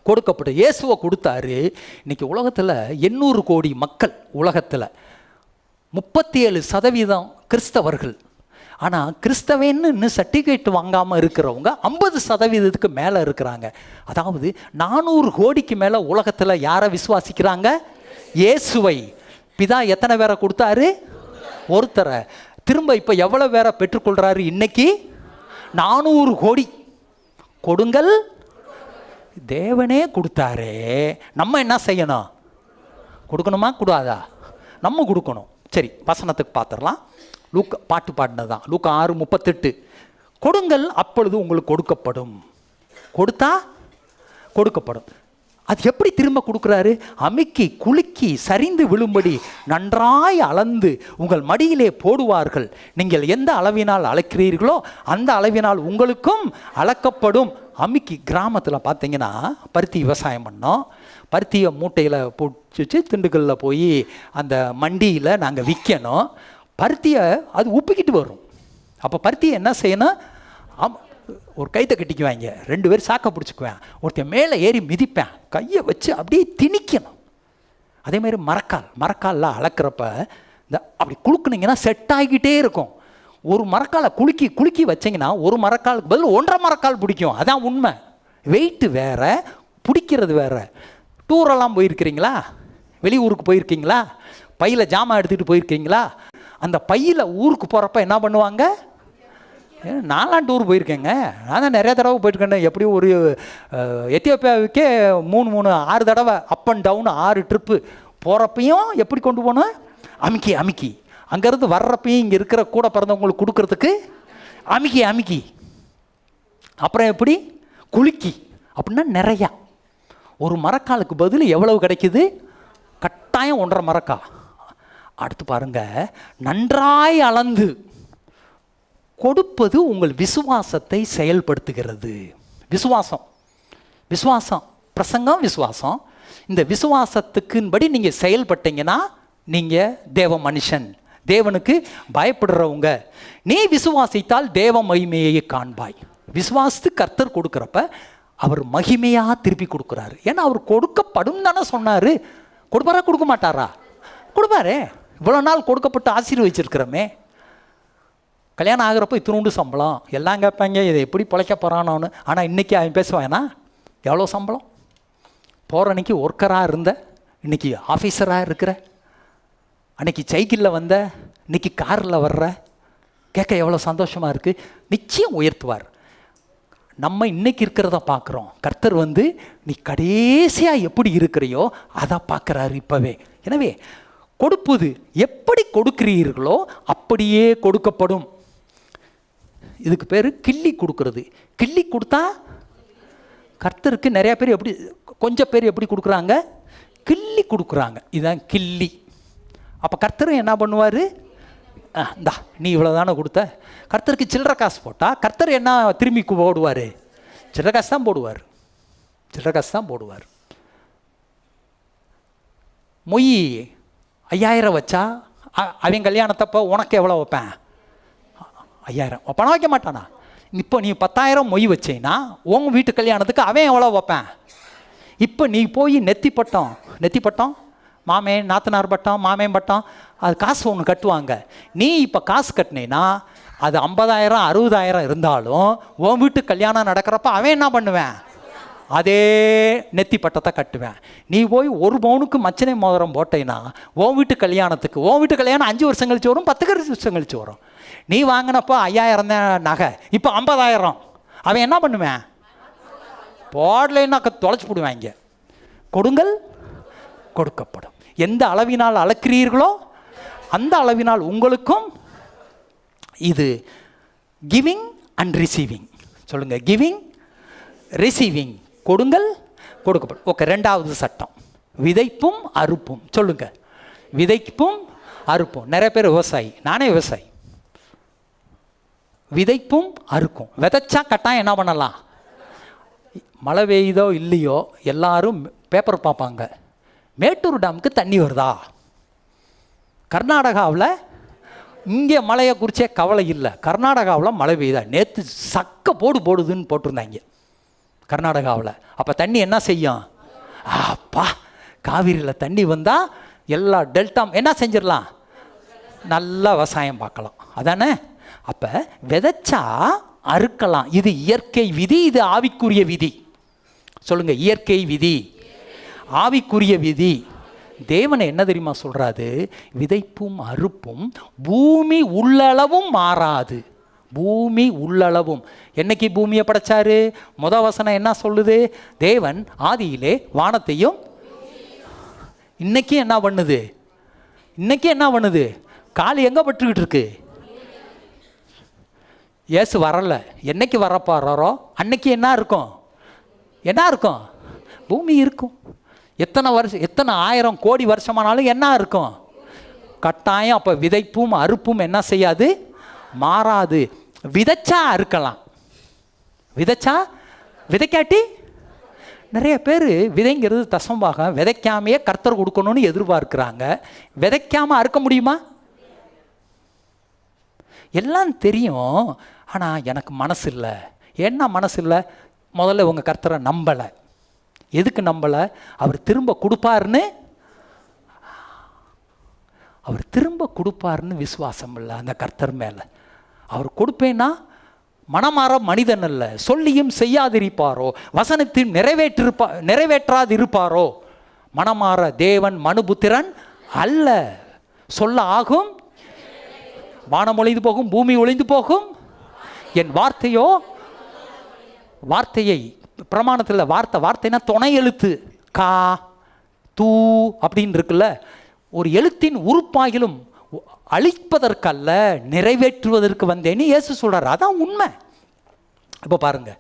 கொடுக்கப்படும். இயேசுவை கொடுத்தாரு. இன்னைக்கு உலகத்தில் 800 கோடி மக்கள், உலகத்தில் 37% கிறிஸ்தவர்கள். ஆனால் கிறிஸ்தவன்னு இன்னும் சர்டிஃபிகேட் வாங்காமல் இருக்கிறவங்க 50% மேலே இருக்கிறாங்க. அதாவது 400 கோடிக்கு மேலே உலகத்தில் யாரை விசுவாசிக்கிறாங்க? இயேசுவை. பிதா எத்தனை பேரை கொடுத்தாரு? ஒருத்தரை. திரும்ப இப்போ எவ்வளோ பேரை பெற்றுக்கொள்கிறாரு? இன்னைக்கு 400 கோடி. கொடுங்கள், தேவனே கொடுத்தாரே, நம்ம என்ன செய்யணும்? கொடுக்கணுமா கூடாதா? நம்ம கொடுக்கணும். சரி, வசனத்துக்கு பார்த்துடலாம். லூக்கா பாட்டு பாடினது தான். லூக்கா 6:38. கொடுங்கள் அப்பொழுது உங்களுக்கு கொடுக்கப்படும். கொடுத்தா கொடுக்கப்படும். அது எப்படி திரும்ப கொடுக்குறாரு? அமுக்கி குலுக்கி சரிந்து விழும்படி நன்றாய் அளந்து உங்கள் மடியிலே போடுவார்கள். நீங்கள் எந்த அளவினால் அளக்கிறீர்களோ அந்த அளவினால் உங்களுக்கும் அளக்கப்படும். அமுக்கி, கிராமத்தில் பார்த்தீங்கன்னா பருத்தி விவசாயம் பண்ணோம். பருத்தியை மூட்டையில் போட்டு திண்டுக்கல்லில் போய் அந்த மண்டியில் நாங்கள் விற்கணும். பருத்தியை அது உப்பிக்கிட்டு வரும். அப்போ பருத்தியை என்ன செய்யணும்? ஒரு கைத்தை கட்டிக்குவாங்க, 2 பேர் சாக்கை பிடிச்சிக்குவேன், ஒருத்தன் மேலே ஏறி மிதிப்பேன், கையை வச்சு அப்படியே திணிக்கணும். அதேமாதிரி மரக்காலில் அளக்கிறப்ப இந்த அப்படி குலுக்குனிங்கன்னா செட் ஆகிக்கிட்டே இருக்கும். ஒரு மரக்காலை குலுக்கி வச்சிங்கன்னா ஒரு மரக்காலுக்கு பதில் 1.5 மரக்கால் பிடிக்கும். அதான் உண்மை. வெயிட்டு வேறு, பிடிக்கிறது வேறு. டூரெல்லாம் போயிருக்கிறீங்களா? வெளியூருக்கு போயிருக்கீங்களா? பையில் ஜாமான் எடுத்துகிட்டு போயிருக்கீங்களா? அந்த பையில் ஊருக்கு போகிறப்ப என்ன பண்ணுவாங்க? நான்லாம் டூர் போயிருக்கேங்க. நான் தான் நிறைய தடவை போயிருக்கேன். எப்படியும் ஒரு எத்தியோப்பியாவுக்கே 6 தடவை அப் அண்ட் டவுன் 6 ட்ரிப்பு. போகிறப்பையும் எப்படி கொண்டு போகணும்? அமுக்கி அங்கேருந்து வர்றப்பையும் இங்கே இருக்கிற கூட பிறந்தவங்களுக்கு கொடுக்கறதுக்கு அமுக்கி அப்புறம் எப்படி குலுக்கி அப்படின்னா நிறையா. ஒரு மரக்காலுக்கு பதில் எவ்வளவு கிடைக்குது? கட்டாயம் 1.5 மரக்கா. அடுத்து பாருங்க, நன்றாய் அளந்து கொடுப்பது உங்கள் விசுவாசத்தை செயல்படுத்துகிறது. விசுவாசம் பிரசங்கம், விசுவாசம். இந்த விசுவாசத்துக்குன்படி நீங்கள் செயல்பட்டீங்கன்னா நீங்கள் தேவ மனுஷன், தேவனுக்கு பயப்படுறவங்க. நீ விசுவாசித்தால் தேவ மகிமையை காண்பாய். விசுவாசத்து கர்த்தர் கொடுக்குறப்ப அவர் மகிமையாக திருப்பி கொடுக்குறாரு. ஏன்னா அவர் கொடுக்கப்படும் தானே சொன்னார். கொடுப்பாரா கொடுக்க மாட்டாரா? கொடுப்பாரே. இவ்வளோ நாள் கொடுக்கப்பட்டு ஆசீர்வதிச்சிருக்கிறோமே. கல்யாணம் ஆகிறப்போ இத்தினூண்டு சம்பளம் எல்லாம் கேட்பாங்க, இதை எப்படி பிழைக்க போகிறானோன்னு. ஆனால் இன்றைக்கி அவன் பேசுவானா எவ்வளோ சம்பளம்? போகிற அன்னைக்கு ஒர்க்கராக இருந்த, இன்றைக்கி ஆஃபீஸராக இருக்கிற, அன்றைக்கி சைக்கிளில் வந்த, இன்றைக்கி காரில் வர்ற, கேட்க எவ்வளோ சந்தோஷமாக இருக்குது. நிச்சயம் உயர்த்துவார். நம்ம இன்றைக்கி இருக்கிறத பார்க்குறோம். கர்த்தர் நீ கடைசியாக எப்படி இருக்கிறையோ அதை பார்க்குறாரு இப்போவே. எனவே கொடுப்பது எப்படி கொடுக்கிறீர்களோ அப்படியே கொடுக்கப்படும். இதுக்கு பேர் கிள்ளி கொடுக்கறது. கிள்ளி கொடுத்தா கர்த்தருக்கு நிறையா பேர் எப்படி, கொஞ்சம் பேர் எப்படி கொடுக்குறாங்க, கிள்ளி கொடுக்குறாங்க. இதுதான் கிள்ளி. அப்போ கர்த்தரும் என்ன பண்ணுவார், இந்தா நீ இவ்வளோ தானே கொடுத்த. கர்த்தருக்கு சில்லற காசு போட்டால் கர்த்தர் என்ன திரும்பி போடுவார், சில்லற காசு தான் போடுவார், சில்லற காசு தான் போடுவார். மொய் 5000 வச்சா அவன் கல்யாணத்தப்போ உனக்கு எவ்வளோ வைப்பேன், 5000. பணம் வைக்க மாட்டானா? இப்போ நீ 10,000 மொய் வச்சேன்னா உங்கள் வீட்டு கல்யாணத்துக்கு அவன் எவ்வளோ வைப்பேன்? இப்போ நீ போய் நெத்தி பட்டம் மாமேன் நாத்தனார் பட்டம் மாமேன் பட்டம் அது காசு ஒன்று கட்டுவாங்க. நீ இப்போ காசு கட்டினேன்னா அது 50,000 60,000 இருந்தாலும் உன் வீட்டு கல்யாணம் நடக்கிறப்ப அவன் என்ன பண்ணுவேன், அதே நெத்தி பட்டத்தை கட்டுவேன். நீ போய் 1 பவுனுக்கு மச்சனை மோதிரம் போட்டேன்னா உன் வீட்டு கல்யாணம் 5 வருஷம் கழிச்சு வரும், 10 வருஷம் கழிச்சு வரும். நீ வாங்கினப்போ 5,000 தான் நகை, இப்போ 50,000. அவன் என்ன பண்ணுவேன், போடலைன்னா தொலைச்சி போடுவாங்க. கொடுங்கள் கொடுக்கப்படும். எந்த அளவினால் அளக்கிறீர்களோ அந்த அளவினால் உங்களுக்கும். இது கிவிங் அண்ட் ரிசீவிங். சொல்லுங்க, கிவிங் ரிசீவிங். கொடுங்கள் கொடுக்கப்படும். ஓகே, 2வது சட்டம் விதைப்பும் அறுப்பும். சொல்லுங்க, விதைப்பும் அறுப்பும். நிறைய பேர் விவசாயி, நானே விவசாயி. விதைப்பும் அறுக்கும். விதைச்சா கட்டாயம் என்ன பண்ணலாம், மழை பெய்யுதோ இல்லையோ எல்லாரும் பேப்பர் பார்ப்பாங்க, மேட்டூர் டேமுக்கு தண்ணி வருதா. கர்நாடகாவில் இங்கே மழையை குறித்தே கவலை இல்லை, கர்நாடகாவில் மழை பெய்யுதா. நேற்று சக்க போடுதுன்னு போட்டிருந்தாங்க கர்நாடகாவில். அப்போ தண்ணி என்ன செய்யும், அப்பா காவிரியில் தண்ணி வந்தால் எல்லா டெல்டா என்ன செஞ்சிடலாம், நல்லா விவசாயம் பார்க்கலாம். அதானே? அப்போ விதைச்சா அறுக்கலாம். இது இயற்கை விதி, இது ஆவிக்குரிய விதி. சொல்லுங்க, இயற்கை விதி, ஆவிக்குரிய விதி. தேவனை என்ன தெரியுமா சொல்றாரு, விதைப்பும் அறுப்பும் பூமி உள்ளளவும் மாறாது. பூமி உள்ளளவும். என்னைக்கு பூமியை படைச்சாரு, வசனம் என்ன சொல்லுது, தேவன் ஆதியிலே வானத்தையும். இன்னைக்கு என்ன பண்ணுது, கால் எங்க பட்டுக்கிட்டு இருக்கு. இயேசு வரல, என்னைக்கு வரப்பாரோ அன்னைக்கு என்ன இருக்கும், பூமி இருக்கும். எத்தனை 1000 கோடி வருஷமானாலும் என்ன இருக்கும், கட்டாயம். அப்போ விதைப்பும் அறுப்பும் என்ன செய்யாது, மாறாது. விதைச்சா அறுக்கலாம், விதைக்காட்டி. நிறைய பேர் விதைங்கிறது தசம்பாகம், விதைக்காமையே கர்த்தர் கொடுக்கணும்னு எதிர்பார்க்குறாங்க. விதைக்காமல் அறுக்க முடியுமா? எல்லாம் தெரியும், ஆனால் எனக்கு மனசு இல்லை. என்ன மனசு இல்லை, முதல்ல உங்கள் கர்த்தரை நம்பலை. எதுக்கு நம்பலை, அவர் திரும்ப கொடுப்பாருன்னு விசுவாசம் இல்லை அந்த கர்த்தர் மேலே. அவர் கொடுப்பேன்னா மனமாற மனிதன் அல்ல, சொல்லியும் செய்யாதிருப்பாரோ, வசனத்தையும் நிறைவேற்றாதிருப்பாரோ. மனமாற தேவன் மனுபுத்திரன் அல்ல. சொல்ல ஆகும், வானம் ஒளிந்து போகும், பூமி ஒளிந்து போகும், என் வார்த்தையை பிரமாணத்தில் வார்த்தைனா துணை எழுத்து, கா தூ அப்படின்னு இருக்குல்ல. ஒரு எழுத்தின் உறுப்பாகிலும் அழிப்பதற்கல்ல நிறைவேற்றுவதற்கு வந்தேன்னு இயேசு சொல்றாரு. அதான் உண்மை. இப்போ பாருங்க,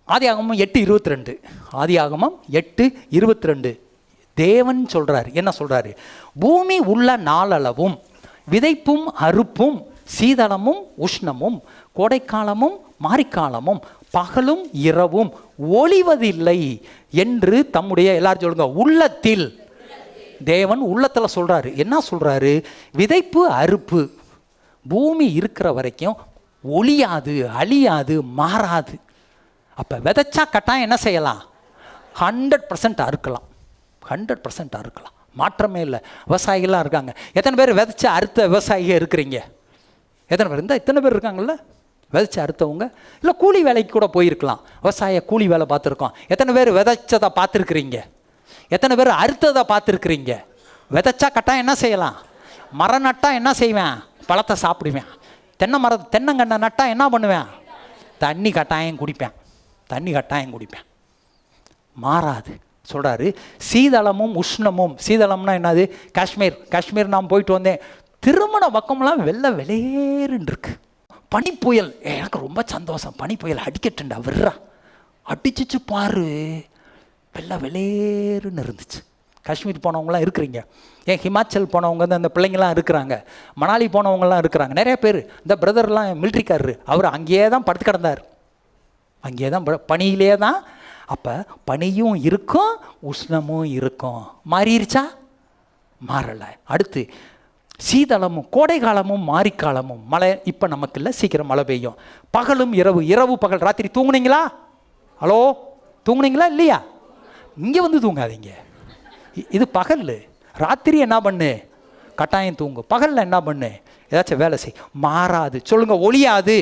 ஆதியாகமம் 8:22 தேவன் சொல்றாரு. என்ன சொல்றாரு, பூமி உள்ள நாளளவும் விதைப்பும் அறுப்பும் சீதளமும் உஷ்ணமும் கோடைக்காலமும் மாரிக்காலமும் பகலும் இரவும் ஒளிவதில்லை என்று தம்முடைய, எல்லாரும் சொல்லுங்க, உள்ளத்தில். தேவன் உள்ளத்தில் சொல்றாரு. என்ன சொல்றாரு, விதைப்பு அறுப்பு பூமி இருக்கிற வரைக்கும் ஒளியாது, அழியாது, மாறாது. அப்போ விதைச்சா கட்டாயம் என்ன செய்யலாம், 100% அறுக்கலாம், 100% அறுக்கலாம், மாற்றமே இல்லை. விவசாயிகள்லாம் இருக்காங்க. எத்தனை பேர் விதைச்சா அறுத்த விவசாயிகள் இருக்கிறீங்க? எத்தனை பேர் இருந்தால் இத்தனை பேர் இருக்காங்கல்ல. விதைச்சி அறுத்தவங்க, இல்லை கூலி வேலைக்கு கூட போயிருக்கலாம். விவசாய கூலி வேலை பார்த்துருக்கோம். எத்தனை பேர் விதைச்சதை பார்த்துருக்குறீங்க? எத்தனை பேர் அறுத்ததை பார்த்துருக்குறீங்க? விதைச்சா கட்டாயம் என்ன செய்யலாம்? மரம் நட்டால் என்ன செய்வேன்? பழத்தை சாப்பிடுவேன். தென்னங்கண்ணை நட்டால் என்ன பண்ணுவேன்? தண்ணி கட்டாயம் குடிப்பேன். மாறாது சொல்கிறாரு. சீதளமும் உஷ்ணமும், சீதளம்னா என்னது? காஷ்மீர் நான் போயிட்டு வந்தேன். திருமண பக்கம்லாம் வெள்ளேருன்னு இருக்கு. பனி புயல், எனக்கு ரொம்ப சந்தோஷம். பனி புயல் அடிக்கட்டுண்டா, விட்றா, அடிச்சிச்சு பாரு, வெள்ளேருன்னு இருந்துச்சு. காஷ்மீர் போனவங்களாம் இருக்கிறீங்க. ஏன் ஹிமாச்சல் போனவங்க வந்து அந்த பிள்ளைங்களாம் இருக்கிறாங்க, மணாலி போனவங்களாம் இருக்கிறாங்க, நிறைய பேர். இந்த பிரதர்லாம் மிலிட்ரிக்காரரு, அவர் அங்கேயே தான் படுத்து கிடந்தார், அங்கேயே தான் பனியிலே தான். அப்போ பனியும் இருக்கும், உஷ்ணமும் இருக்கும். மாறிடுச்சா? மாறலை. அடுத்து சீதளமும் கோடை காலமும் மாரிக்காலமும். மழை இப்போ நமக்கு இல்லை, சீக்கிரம் மழை பெய்யும். பகலும் இரவு பகல். ராத்திரி தூங்குனீங்களா? ஹலோ, தூங்குனீங்களா இல்லையா? இங்கே வந்து தூங்காதீங்க. இது பகல். ராத்திரி என்ன பண்ணு? கட்டாயம் தூங்கு. பகலில் என்ன பண்ணு? ஏதாச்சும் வேலை செய். மாறாது. சொல்லுங்க, ஒளியாது.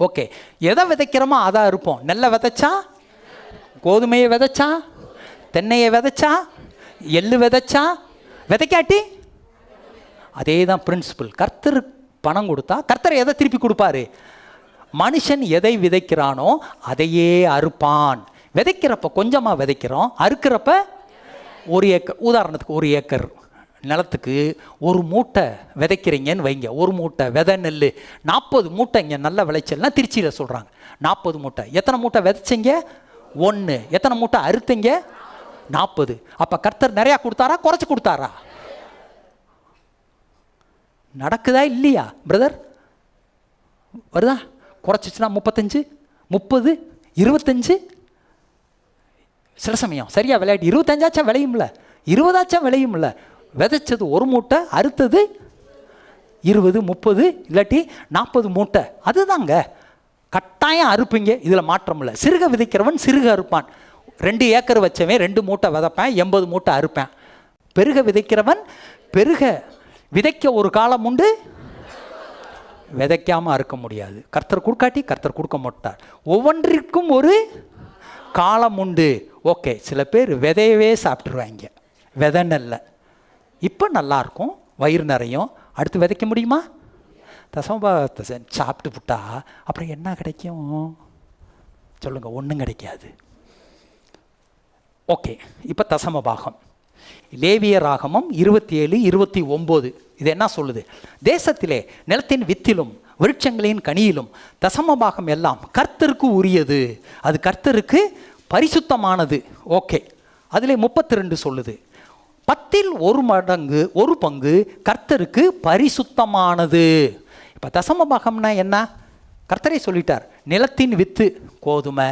ஓகே, எதை விதைக்கிறோமோ அதான் இருப்போம். நெல்லை விதைச்சா, கோதுமையை விதைச்சா, தென்னையை விதைச்சா, எள்ளு விதைச்சா, விதைக்காட்டி அதே தான் பிரின்சிபல். கர்த்தர் பணம் கொடுத்தா கர்த்தர் எதை திருப்பி கொடுப்பாரு? மனுஷன் எதை விதைக்கிறானோ அதையே அறுப்பான். விதைக்கிறப்ப கொஞ்சமாக விதைக்கிறோம், அறுக்கிறப்ப 1 ஏக்கர். உதாரணத்துக்கு 1 ஏக்கர் நிலத்துக்கு 1 மூட்டை விதைக்கிறீங்கன்னு வைங்க. 1 மூட்டை விதை நெல் 40 மூட்டை. இங்கே நல்ல விளைச்சல்னா திருச்சியில் சொல்கிறாங்க 40 மூட்டை. எத்தனை மூட்டை விதைச்சிங்க? 1. எத்தனை மூட்டை அறுத்தீங்க? 40. அப்போ கர்த்தர் நிறையா கொடுத்தாரா, குறைச்சி கொடுத்தாரா? நடக்குதா இல்லையா பிரதர்? வருதா? குறைச்சிச்சுன்னா 35, 30, 25. சில சமயம் சரியா விளையாட்டு 25 விளையும்ல, 20 விளையும்ல. விதைச்சது 1 மூட்டை, அறுத்தது 20, 30 இல்லாட்டி 40 மூட்டை. அதுதாங்க கட்டாயம் அறுப்பீங்க, இதில் மாற்றம் இல்லை. சிறுக விதைக்கிறவன் சிறுக அறுப்பான். 2 ஏக்கர் வச்சவன் 2 மூட்டை விதைப்பேன், 80 மூட்டை அறுப்பேன். பெருக விதைக்கிறவன் பெருக விதைக்க ஒரு காலம் உண்டு, விதைக்காமல் அறுக்க முடியாது. கர்த்தர் கொடுக்காட்டி கர்த்தர் கொடுக்க மாட்டார். ஒவ்வொன்றிற்கும் ஒரு காலம் உண்டு. ஓகே, சில பேர் விதையவே சாப்பிட்ருவாங்க, விதை நெல்ல. இப்போ நல்லாயிருக்கும், வயிறு நிறையும். அடுத்து விதைக்க முடியுமா? தசமபாகத்தை சாப்பிட்டு விட்டா அப்புறம் என்ன கிடைக்கும் சொல்லுங்கள்? ஒன்றும் கிடைக்காது. ஓகே, இப்போ தசமபாகம். லேவியராகமம் 27, 29 இது என்ன சொல்லுது? தேசத்திலே நிலத்தின் வித்திலும் விருட்சங்களின் கனியிலும் தசமபாகம் எல்லாம் கர்த்தருக்கு உரியது, அது கர்த்தருக்கு பரிசுத்தமானது. ஓகே, அதிலே 32 சொல்லுது, 10ல் 1 பங்கு கர்த்தருக்கு பரிசுத்தமானது. இப்போ தசமபாகம்னா என்ன? கர்த்தரே சொல்லிட்டார். நிலத்தின் வித்து, கோதுமை,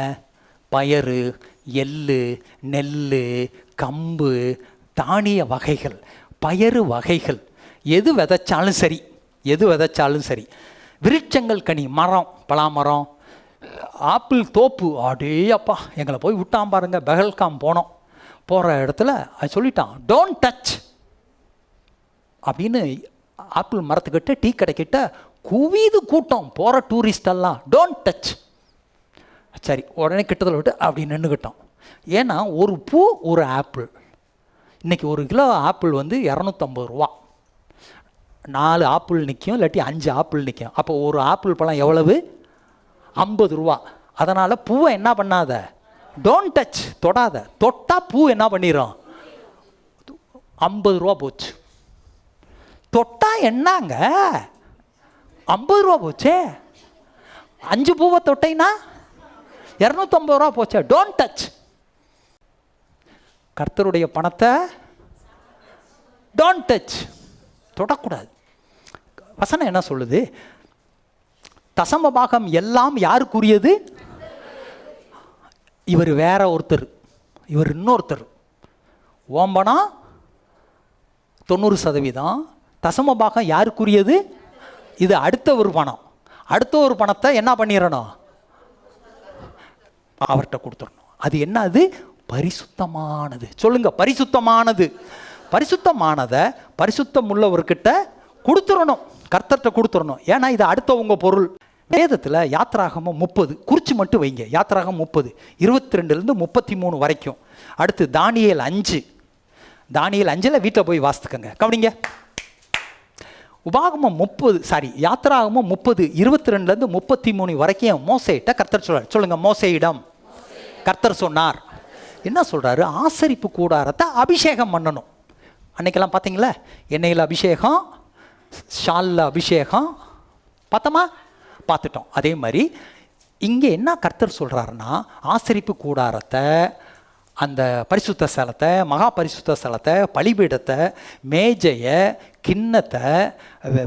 பயறு, எள்ளு, நெல், கம்பு, தானிய வகைகள், பயறு வகைகள், எது விதைச்சாலும் சரி. விருட்சங்கள் கனி, மரம், பலாமரம், ஆப்பிள் தோப்பு. அடே அப்பா, எங்களை போய் விட்டான் பாருங்க. பெஹல்காம் போகிற இடத்துல அது சொல்லிட்டான், டோன்ட் டச் அப்படின்னு. ஆப்பிள் மரத்துக்கிட்ட, டீ கடைக்கிட்ட குவிது கூட்டம், போகிற டூரிஸ்டெல்லாம் டோன்ட் டச். சரி, உடனே கிட்டத்தில் விட்டு அப்படி நின்றுக்கிட்டோம். ஏன்னா ஒரு பூ, ஒரு ஆப்பிள். இன்றைக்கி 1 கிலோ ஆப்பிள் வந்து 250 ரூபா. 4 ஆப்பிள் நிற்கும், இல்லாட்டி 5 ஆப்பிள் நிற்கும். அப்போ ஒரு ஆப்பிள் பழம் எவ்வளவு? 50 ரூபா. அதனால் பூவை என்ன பண்ணாத, டோன்ட் டச், தொடாத. தொட்டால் பூ என்ன பண்ணிடும்? 50 ரூபா போச்சு. தொட்டா என்னங்க 50 ரூபா போச்சே. 5 பூவை தொட்டைனா 250 ரூபா போச்சே. Don't touch. கர்த்தருடைய பணத்தை டோன்ட் டச், தொடக்கூடாது. வசனம் என்ன சொல்லுது? தசமபாகம் எல்லாம் யாருக்குரியது? இவர் வேற ஒருத்தர், இவர் இன்னொருத்தர். ஓம்பனா 90%. தசமபாகம் யாருக்குரியது? இது அடுத்த ஒரு பணம். அடுத்த ஒரு பணத்தை என்ன பண்ணிடணும்? அவர்கிட்ட கொடுத்துடணும். அது என்ன? அது பரிசுத்தமானது. சொல்லுங்க, பரிசுத்தமானது. பரிசுத்தமானதை பரிசுத்தம் உள்ளவர்கிட்ட கொடுத்துடணும், கர்த்தர்கிட்ட கொடுத்துடணும். ஏன்னா இது அடுத்தவங்க பொருள். வேதத்தில் யாத்திராகமம் 30 குறித்து மட்டும் வைங்க. யாத்திராகமம் 30 22 33 வரைக்கும். அடுத்து தானியேல் 5. தானியேல் 5 வீட்டில் போய் வாசித்துக்கங்க, கவனிங்க. உபாகமம் 30 யாத்திராகமம் 30 22 33 வரைக்கும் மோசேயிட்ட கர்த்தர் சொல்றார். சொல்லுங்க, மோசேயிடம் கர்த்தர் சொன்னார். என்ன சொல்றாரு? ஆசரிப்பு கூடாரத்தை அபிஷேகம் பண்ணணும். அன்னைக்கெல்லாம் பார்த்தீங்களா, எண்ணெயில் அபிஷேகம், ஷாலில் அபிஷேகம் பார்த்தோமா? பார்த்துட்டோம். அதே மாதிரி இங்கே என்ன கர்த்தர் சொல்கிறாருன்னா, ஆசரிப்பு கூடாரத்தை, அந்த பரிசுத்த ஸ்தலத்தை, மகா பரிசுத்த ஸ்தலத்தை, பலிபீடத்தை, மேஜையை, கிண்ணத்தை,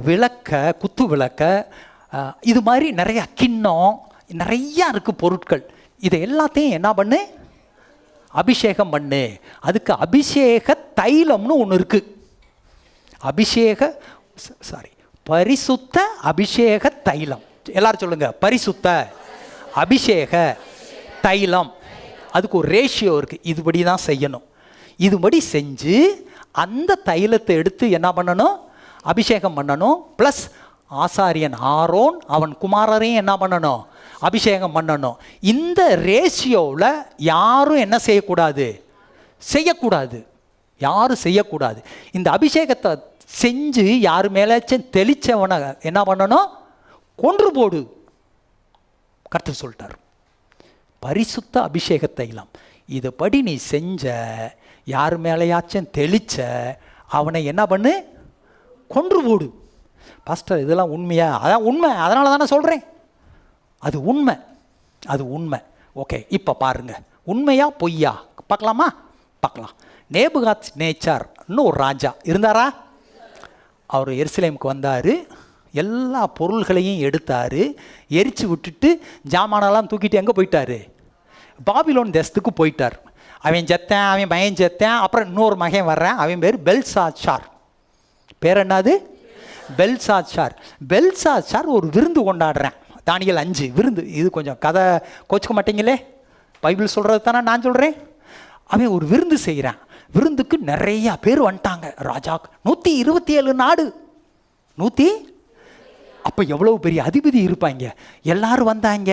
விளக்க, குத்து விளக்க, இது மாதிரி நிறையா கிண்ணம், நிறையா இருக்குது பொருட்கள். இதை எல்லாத்தையும் என்ன பண்ணு? அபிஷேகம் பண்ணு. அதுக்கு அபிஷேக தைலம்னு ஒன்று இருக்குது. பரிசுத்த அபிஷேக தைலம். எல்லாரும் சொல்லுங்க, பரிசுத்த அபிஷேக தைலம். அதுக்கு ஒரு ரேஷியோ இருக்குது. இதுபடி தான் செய்யணும். இதுபடி செஞ்சு அந்த தைலத்தை எடுத்து என்ன பண்ணணும்? அபிஷேகம் பண்ணணும். ப்ளஸ் ஆசாரியன் ஆரோன் அவன் குமாரரையும் என்ன பண்ணணும்? அபிஷேகம் பண்ணணும். இந்த ரேஷியோவில் யாரும் என்ன செய்யக்கூடாது? செய்யக்கூடாது. யாரும் செய்யக்கூடாது. இந்த அபிஷேகத்தை செஞ்சு யார் மேலாச்சும் தெளிச்சவனை என்ன பண்ணணும்? கொன்று போடு. கர்த்தர் சொல்லிட்டார், பரிசுத்த அபிஷேக தைலம். இதுபடி நீ செஞ்ச, யார் மேலேயாச்சும் தெளிச்ச அவனை என்ன பண்ணு? கொன்று போடு. பாஸ்டர், இதெல்லாம் உண்மையா? அதான் உண்மை, அதனால தானே சொல்கிறேன். அது உண்மை, அது உண்மை. ஓகே, இப்போ பாருங்க, உண்மையா பொய்யா பார்க்கலாமா? பார்க்கலாம். நேபுகாத் நேச்சார்னு ஒரு ராஜா இருந்தாரா? அவர் எருசலேமுக்கு வந்தார், எல்லா பொருள்களையும் எடுத்தார், எரித்து விட்டுட்டு ஜாமானெல்லாம் தூக்கிட்டு எங்கே போயிட்டார்? பாபிலோன் தேசத்துக்கு போயிட்டார். அவன் செத்தேன், அவன் பையன் செத்தேன். அப்புறம் இன்னொரு மகன் வர்றேன், அவன் பேர் பெல்சாத்சார். பேர் என்னது? பெல்சாத்சார். பெல்சாத்சார் ஒரு விருந்து கொண்டாடுறேன். தானியேல் 5 விருந்து. இது கொஞ்சம் கதை கோச்சிக்க மாட்டீங்களே, பைபிள் சொல்கிறது தானே நான் சொல்கிறேன். அவன் ஒரு விருந்து செய்கிறான். விருந்துக்கு நிறையா பேர் வந்துட்டாங்க. ராஜா 127 நாடு. அப்போ எவ்வளோ பெரிய அதிபதி இருப்பாங்க. எல்லாரும் வந்தாங்க.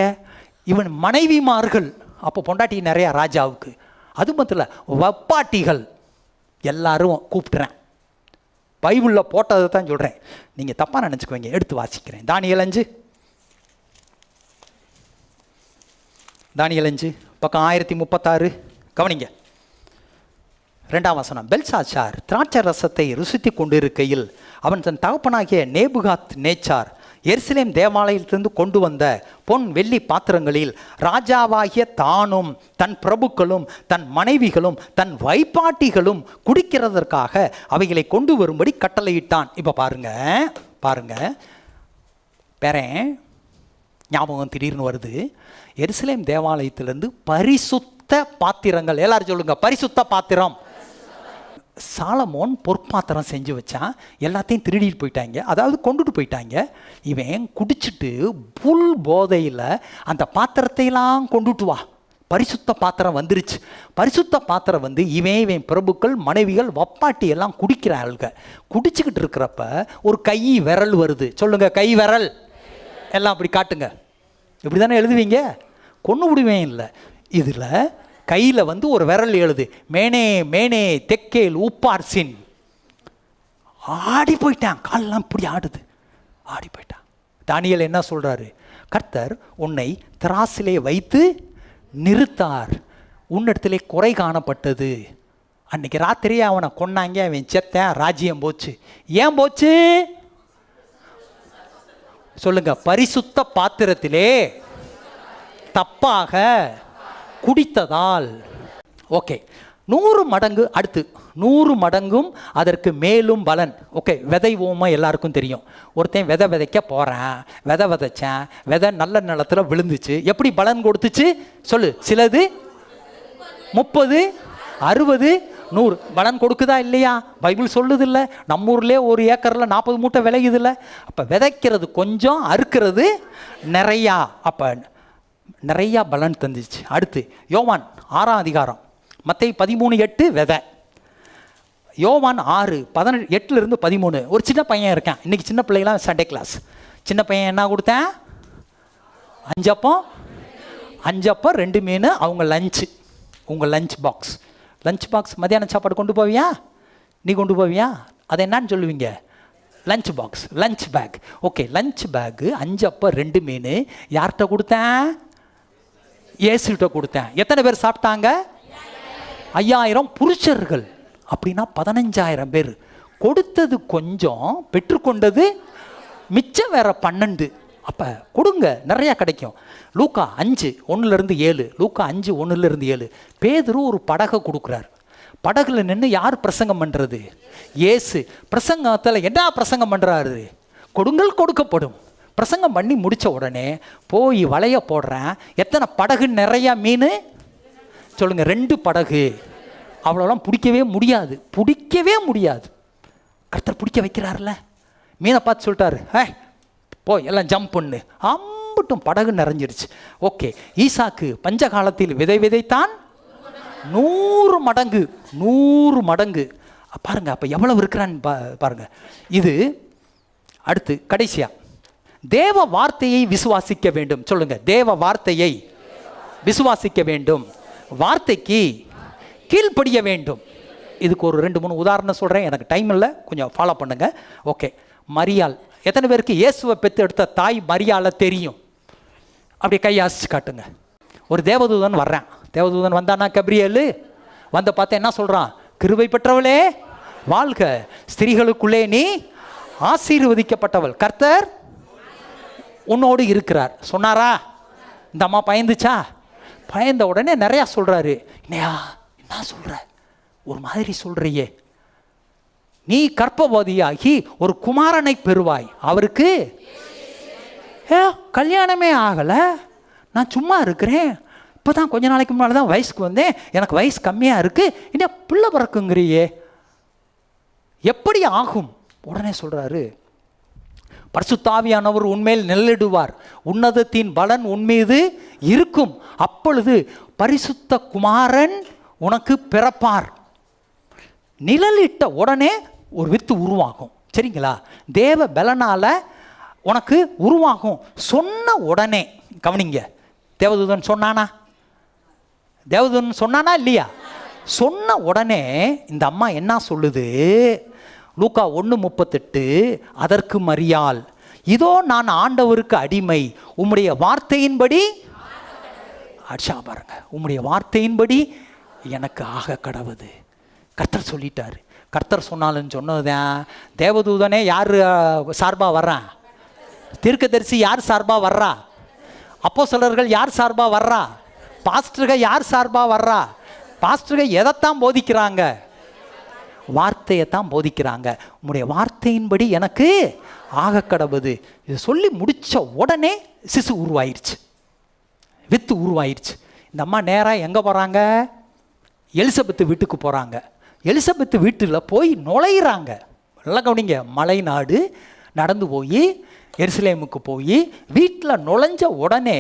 இவன் மனைவிமார்கள், அப்போ பொண்டாட்டி நிறையா ராஜாவுக்கு. அது மட்டும் இல்லை, வப்பாட்டிகள் எல்லாரும் கூப்பிட்டுறேன். பைபிளில் போட்டதை தான் சொல்கிறேன், நீங்கள் தப்பாக நினச்சிக்குவீங்க. எடுத்து வாசிக்கிறேன். தானியேல் 5 பக்கம் 1036 கவனிங்க. 2ஆம் வசனம். பெல்சாத்சார் திராட்சை ரசத்தை ருசித்து கொண்டிருக்கையில் அவன் தன் தகப்பனாகிய நேபுகாத் நேச்சார் எருசலேம் தேவாலயத்திலிருந்து கொண்டு வந்த பொன் வெள்ளி பாத்திரங்களில் ராஜாவாகிய தானும் தன் பிரபுக்களும் தன் மனைவிகளும் தன் வைப்பாட்டிகளும் குடிக்கிறதற்காக அவைகளை கொண்டு வரும்படி கட்டளையிட்டான். இப்போ பாருங்க பேரன் ஞாபகம் திடீர்னு வருது. எருசலேம் தேவாலயத்திலிருந்து பரிசுத்த பாத்திரங்கள், எல்லாரும் சொல்லுங்க, பரிசுத்த பாத்திரம். சாலமோன் பொற்பாத்திரம் செஞ்சு வச்சான். எல்லாத்தையும் திருடிட்டு போயிட்டாங்க, அதாவது கொண்டுட்டு போயிட்டாங்க. இவன் குடிச்சிட்டு புல் போதையில் அந்த பாத்திரத்தையெல்லாம் கொண்டுட்டு வா. பரிசுத்த பாத்திரம் வந்துருச்சு. பரிசுத்த பாத்திரம் வந்து இவன் பிரபுக்கள் மனைவிகள் வப்பாட்டி எல்லாம் குடிக்கிறாள்க. குடிச்சுக்கிட்டு இருக்கிறப்ப ஒரு கை விரல் வருது. சொல்லுங்க, கை விரல். எல்லாம் அப்படி காட்டுங்க. இப்படி தானே எழுதுவீங்க, கொண்டு விடுவேன் இல்லை. இதில் கையில் வந்து ஒரு விரல் எழுது. மேனே மேனே தெக்கேல் உப்பார்சின். ஆடி போயிட்டான், காலெல்லாம் இப்படி ஆடுது, ஆடி போயிட்டான். தானியேல் என்ன சொல்கிறாரு? கர்த்தர் உன்னை திராசிலே வைத்து நிறுத்தார், உன்னிடத்திலே குறை காணப்பட்டது. அன்னைக்கு ராத்திரியே அவனை கொன்னாங்க, அவன் செத்தேன், ராஜ்யம் போச்சு. ஏன் போச்சு? சொல்லுங்க, பரிசுத்த பாத்திரத்திலே தப்பாக குடித்ததால். ஓகே, 100 மடங்கு. அடுத்து 100 மடங்கும் அதற்கு மேலும் பலன். ஓகே, விதை ஓமை எல்லாருக்கும் தெரியும். ஒருத்தன் விதைக்க போகிறேன், விதைச்சேன், விதை நல்ல நிலத்தில் விழுந்துச்சு. எப்படி பலன் கொடுத்துச்சு சொல்லு? சிலது 30, 60, 100 பலன் கொடுக்குதா இல்லையா? பைபிள் சொல்லுது இல்லை? நம்ம ஊர்லேயே ஒரு ஏக்கரில் 40 மூட்டை விளையுது இல்லை? அப்போ விதைக்கிறது கொஞ்சம், அறுக்கிறது நிறையா. அப்போ நிறையா பலன் தந்துச்சு. அடுத்து யோவான் 6ஆம் அதிகாரம், மத்தேயு 13:8 விதை. யோவான் 6:8-13 ஒரு சின்ன பையன் இருக்கான். இன்றைக்கி சின்ன பிள்ளைகளாம் சண்டே கிளாஸ். சின்ன பையன் என்ன கொடுத்தேன்? அஞ்சப்பம் 2 மீன். அவங்க லஞ்சு, உங்கள் லஞ்ச் பாக்ஸ் மத்தியான சாப்பாடு கொண்டு போவியா? நீ கொண்டு போவியா? அதை என்னன்னு சொல்லுவீங்க? Lunch box, lunch bag. Okay, lunch bag 5 அப்பம் 2 மீன். யார்கிட்ட கொடுத்தேன்? இயேசுகிட்ட கொடுத்தேன். எத்தனை பேர் சாப்பிட்டாங்க? 5000 புருஷர்கள். அப்படின்னா 15000 பேர். கொடுத்தது கொஞ்சம், பெற்றுக்கொண்டது மிச்சம் வேற 12. அப்போ கொடுங்க, நிறையா கிடைக்கும். லூக்கா 5:1-7. லூக்கா 5:1-7. பேதுரு ஒரு படகை கொடுக்குறார். படகுல நின்று யார் பிரசங்கம் பண்ணுறது? இயேசு. பிரசங்கத்தில் என்ன பிரசங்கம் பண்ணுறாரு? கொடுங்கள் கொடுக்கப்படும். பிரசங்கம் பண்ணி முடித்த உடனே போய் வலைய போடுறேன். எத்தனை படகு? நிறையா மீன். சொல்லுங்கள், 2 படகு. அவ்வளோலாம் பிடிக்கவே முடியாது. கர்த்தர் பிடிக்க வைக்கிறார்ல. மீனை பார்த்து சொல்லிட்டாரு, போய் எல்லாம் ஜம்ப் பண்ணு. அம்பட்டும் படகு நிறைஞ்சிருச்சு. ஓகே, ஈசாக்கு பஞ்ச காலத்தில் விதைத்தான் 100 மடங்கு. பாருங்க, அப்போ எவ்வளவு இருக்கிறான்னு பாருங்க. இது அடுத்து கடைசியா தேவ வார்த்தையை விசுவாசிக்க வேண்டும். சொல்லுங்க, தேவ வார்த்தையை விசுவாசிக்க வேண்டும், வார்த்தைக்கு கீழ்ப்படிய வேண்டும். இதுக்கு ஒரு 2-3 உதாரணம் சொல்கிறேன், எனக்கு டைம் இல்லை, கொஞ்சம் ஃபாலோ பண்ணுங்க. ஓகே, மரியாள். எத்தனை பேருக்கு இயேசுவை பெற்று எடுத்த தாய் மரியாளை தெரியும்? அப்படி கையாசிச்சு காட்டுங்க. ஒரு தேவதூதன் வர்றேன். தேவதூதன் வந்தானா கபிரியேலு வந்து பார்த்தா என்ன சொல்கிறான்? கிருபை பெற்றவளே வாழ்க, ஸ்திரீகளுக்குள்ளே நீ ஆசீர்வதிக்கப்பட்டவள், கர்த்தர் உன்னோடு இருக்கிறார் சொன்னாரா? இந்த அம்மா பயந்துச்சா? பயந்த உடனே நிறையா சொல்கிறாரு. என்ன சொல்கிற? ஒரு மாதிரி சொல்கிறியே. நீ கர்ப்பவதியாகி ஒரு குமாரனை பெறுவாய். அவருக்கு கல்யாணமே ஆகலை, நான் சும்மா இருக்கிறேன், இப்போ தான் கொஞ்ச நாளைக்கு முன்னாடி தான் வயசுக்கு வந்தேன், எனக்கு வயசு கம்மியாக இருக்குது, இன்னும் பிள்ளை பிறக்குங்கிறியே, எப்படி ஆகும்? உடனே சொல்கிறாரு, பரிசுத்தாவியானவர் உன்மேல் நெல்லிடுவார், உன்னதத்தின் பலன் உன்மீது இருக்கும், அப்பொழுது பரிசுத்த குமாரன் உனக்கு பிறப்பார். நிழலிட்ட உடனே ஒரு வித்து உருவாகும். சரிங்களா? தேவ பலனால் உனக்கு உருவாகும். சொன்ன உடனே கவனிங்க, தேவதூதன் சொன்னானா? தேவதூதன் சொன்னானா இல்லையா? சொன்ன உடனே இந்த அம்மா என்ன சொல்லுது? லூக்கா 1:38. அதற்கு மரியாள், இதோ நான் ஆண்டவருக்கு அடிமை, உம்முடைய வார்த்தையின்படி, அடிச்சா பாருங்க, உம்முடைய வார்த்தையின்படி எனக்கு ஆக கடவுது. கர்த்தர் சொல்லிட்டாரு. கர்த்தர் சொன்னாலும் சொன்னதுதான். தேவதூதனே யார் சார்பாக வர்றான்? தீர்க்கதரிசி யார் சார்பாக வர்றா? அப்போஸ்தலர்கள் யார் சார்பாக வர்றா? பாஸ்டர்கள் யார் சார்பாக வர்றா? பாஸ்டர்கள் எதைத்தான் போதிக்கிறாங்க? வார்த்தையை தான் போதிக்கிறாங்க. உம்முடைய வார்த்தையின்படி எனக்கு ஆக கடவுது. இது சொல்லி முடித்த உடனே சிசு உருவாயிருச்சு, வித்து உருவாயிருச்சு. இந்த அம்மா நேராக எங்கே போகிறாங்க? எலிசபெத்து வீட்டுக்கு போகிறாங்க. எலிசபெத்து வீட்டில் போய் நுழையிறாங்க. நல்லா கவனிங்க, மலை நாடு நடந்து போய் எருசலேமுக்கு போய் வீட்டில் நுழைஞ்ச உடனே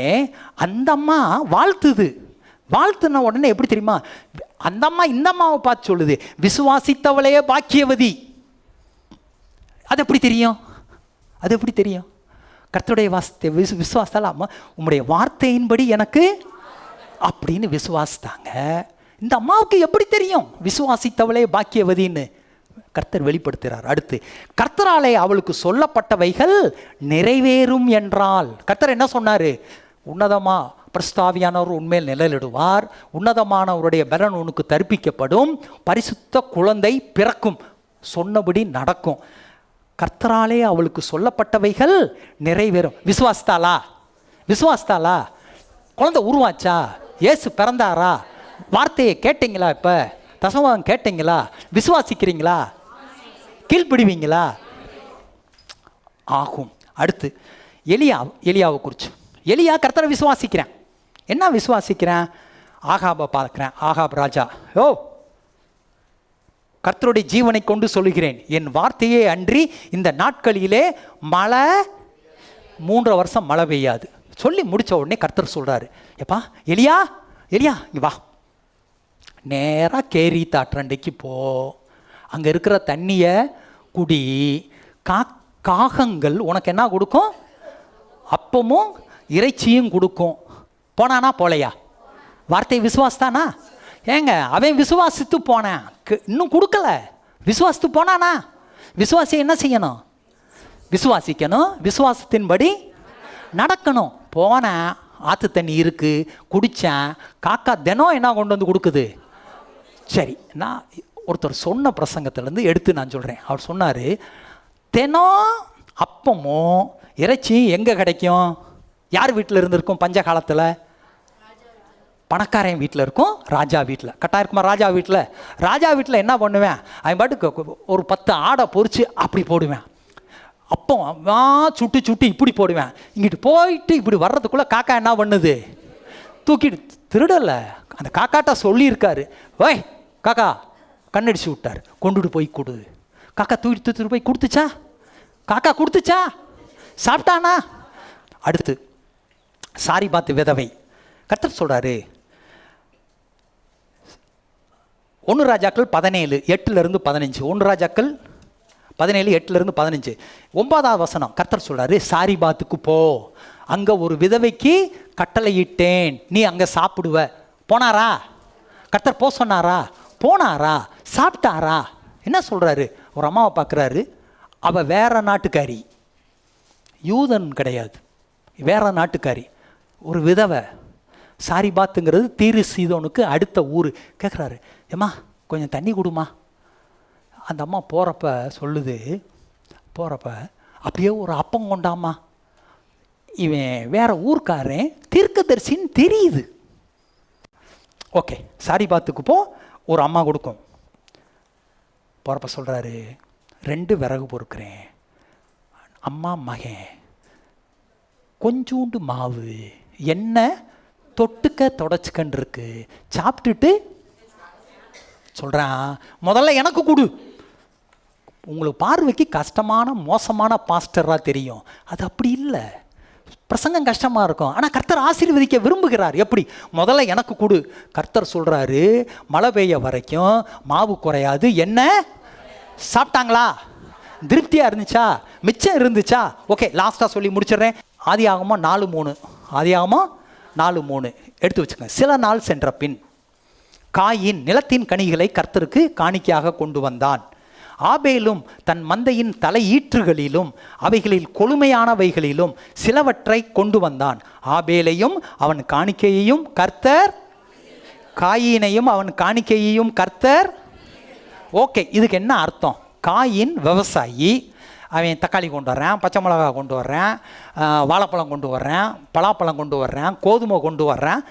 அந்த அம்மா வாழ்த்துது. வாழ்த்துன உடனே எப்படி தெரியுமா? அந்த அம்மா இந்த அம்மாவை பார்த்து சொல்லுது, விசுவாசித்தவளே பாக்கியவதி. அது எப்படி தெரியும்? அது எப்படி தெரியும்? கர்த்தருடைய வார்த்தை விசுவாசத்தால் அம்மா உம்முடைய வார்த்தையின்படி எனக்கு அப்படின்னு விசுவாசித்தாங்க. இந்த அம்மாவுக்கு எப்படி தெரியும் விசுவாசித்தவளே பாக்கியவதின்னு? கர்த்தர் வெளிப்படுத்துகிறார். அடுத்து, கர்த்தராலே அவளுக்கு சொல்லப்பட்டவைகள் நிறைவேறும் என்றால். கர்த்தர் என்ன சொன்னார்? உன்னதமா பிரஸ்தாவியானவர் உண்மையில் நிழலிடுவார், உன்னதமானவருடைய பலன் உனக்கு தரிப்பிக்கப்படும், பரிசுத்த குழந்தை பிறக்கும், சொன்னபடி நடக்கும். கர்த்தராலே அவளுக்கு சொல்லப்பட்டவைகள் நிறைவேறும். விசுவாசித்தாளா? விசுவாசித்தாளா? குழந்தை உருவாச்சா? இயேசு பிறந்தாரா? வார்த்தையை கேட்டீங்களா? இப்போ தசமபாகம் கேட்டீங்களா? விசுவாசிக்கிறீங்களா? கீழ்ப்பிடுவீங்களா? ஆகும். அடுத்து எலியாவை குறித்து. எலியா கர்த்தரை விசுவாசிக்கிறேன். என்ன விசுவாசிக்கிறேன்? ஆகாபை பார்க்குறேன். ஆகாப் ராஜா, கர்த்தருடைய ஜீவனை கொண்டு சொல்லுகிறேன், என் வார்த்தையே அன்றி இந்த நாட்களிலே மழை 3 வருஷம் மழை பெய்யாது. சொல்லி முடித்த உடனே கர்த்தர் சொல்கிறாரு, எப்பா எலியா இங்கே வா, நேராக கேரி தாற்றண்டைக்கு போ, அங்கே இருக்கிற தண்ணியை குடி, காகங்கள் உனக்கு என்ன கொடுக்கும்? அப்பமும் இறைச்சியும் கொடுக்கும். போனானா போலையா? வார்த்தை விசுவாசத்தானா? ஏங்க அவன் விசுவாசித்து போனேன், இன்னும் கொடுக்கல. விசுவாசித்து போனானா? விசுவாசி என்ன செய்யணும்? விசுவாசிக்கணும், விசுவாசத்தின்படி நடக்கணும். போனேன், ஆற்று தண்ணி இருக்குது, குடித்தேன். காக்கா தினம் என்ன கொண்டு வந்து கொடுக்குது? சரி, நான் ஒருத்தர் சொன்ன பிரசங்கத்திலேருந்து எடுத்து நான் சொல்கிறேன். அவர் சொன்னார், தினம் அப்பமும் இறைச்சியும் எங்கே கிடைக்கும்? யார் வீட்டில் இருந்திருக்கும் பஞ்ச காலத்தில்? பணக்காரன் வீட்டில் இருக்கும், ராஜா வீட்டில். கரெக்டாக இருக்குமா? ராஜா வீட்டில். ராஜா வீட்டில் என்ன பண்ணுவேன்? அவன் பாட்டுக்கு ஒரு 10 ஆடை பொறிச்சு அப்படி போடுவேன். அப்போ சுட்டு சுட்டு இப்படி போடுவேன். இங்கிட்டு போயிட்டு இப்படி வர்றதுக்குள்ளே காக்கா என்ன பண்ணுது? தூக்கிட்டு. திருடலை, அந்த காக்காட்ட சொல்லியிருக்காரு, ஓய் காக்கா கண்ணடிச்சு விட்டார், கொண்டுட்டு போய் கொடு. காக்கா தூக்கிட்டு போய் கொடுத்துச்சா? காக்கா கொடுத்துச்சா? சாப்பிட்டானா? அடுத்து சாரிபாத் விதவை. கர்த்தர் சொல்கிறாரு, 1 ராஜாக்கள் 17 8-15. 1 ராஜாக்கள் 17 8-15. 9வது வசனம் கர்த்தர் சொல்கிறாரு, சாரிபாத்துக்கு போ, அங்கே ஒரு விதவைக்கு கட்டளையிட்டேன், நீ அங்கே சாப்பிடுவ. போனாரா? கர்த்தர் போ சொன்னாரா? போனாரா? சாப்பிட்டாரா? என்ன சொல்கிறாரு? ஒரு அம்மாவை பார்க்குறாரு, அவள் வேற நாட்டுக்காரி, யூதன் கிடையாது, வேற நாட்டுக்காரி, ஒரு விதவை. சாரிபாத்துங்கிறது தீரு சீதோனுக்கு அடுத்த ஊர். கேட்குறாரு, ஏம்மா கொஞ்சம் தண்ணி கொடுமா. அந்த அம்மா போகிறப்ப சொல்லுது, போகிறப்ப அப்படியே ஒரு அப்பம் கொண்டாமா. இவன் வேற ஊர்க்காரன், தீர்க்கதரிசின்னு தெரியுது. ஓகே, சாரிபாத்துக்கு போ, ஒரு அம்மா கொடுக்கும். போகிறப்ப சொல்கிறாரு, 2 விறகு பொறுக்கிறேன், அம்மா மகன், கொஞ்சோண்டு மாவு, எண்ணெய் தொட்டுக்க தொடச்சிக்கன்னு இருக்கு, சாப்பிட்டுட்டு சொல்கிறான், முதல்ல எனக்கு கொடு. உங்களுக்கு பார்வைக்கு கஷ்டமான மோசமான பாஸ்டராக தெரியும், அது அப்படி இல்லை. பிரசங்கம் கஷ்டமாக இருக்கும், ஆனால் கர்த்தர் ஆசீர்வதிக்க விரும்புகிறார். எப்படி? முதல்ல எனக்கு கொடு. கர்த்தர் சொல்கிறாரு, மழை பெய்ய வரைக்கும் மாவு குறையாது, என்ன சாப்பிட்டாங்களா? திருப்தியாக இருந்துச்சா? மிச்சம் இருந்துச்சா? ஓகே, லாஸ்ட்டாக சொல்லி முடிச்சிடுறேன். ஆதியாகமம் 4:3. ஆதியாகமம் 4:3 எடுத்து வச்சுக்கோங்க. சில நாள் சென்ற பின் காயின் நிலத்தின் கனிகளை கர்த்தருக்கு காணிக்கையாக கொண்டு வந்தான். ஆபேலும் தன் மந்தையின் தலையீற்றுகளிலும் அவைகளில் கொழுமையானவைகளிலும் சிலவற்றை கொண்டு வந்தான். ஆபேலையும் அவன் காணிக்கையையும் கர்த்தர், காயினையும் அவன் காணிக்கையையும் கர்த்தர். ஓகே, இதுக்கு என்ன அர்த்தம்? காயின் விவசாயி, அவன் தக்காளி கொண்டு வர்றேன், பச்சை மிளகா கொண்டு வர்றேன், வாழைப்பழம் கொண்டு வர்றேன், பலாப்பழம் கொண்டு வர்றேன், கோதுமை கொண்டு வர்றேன்,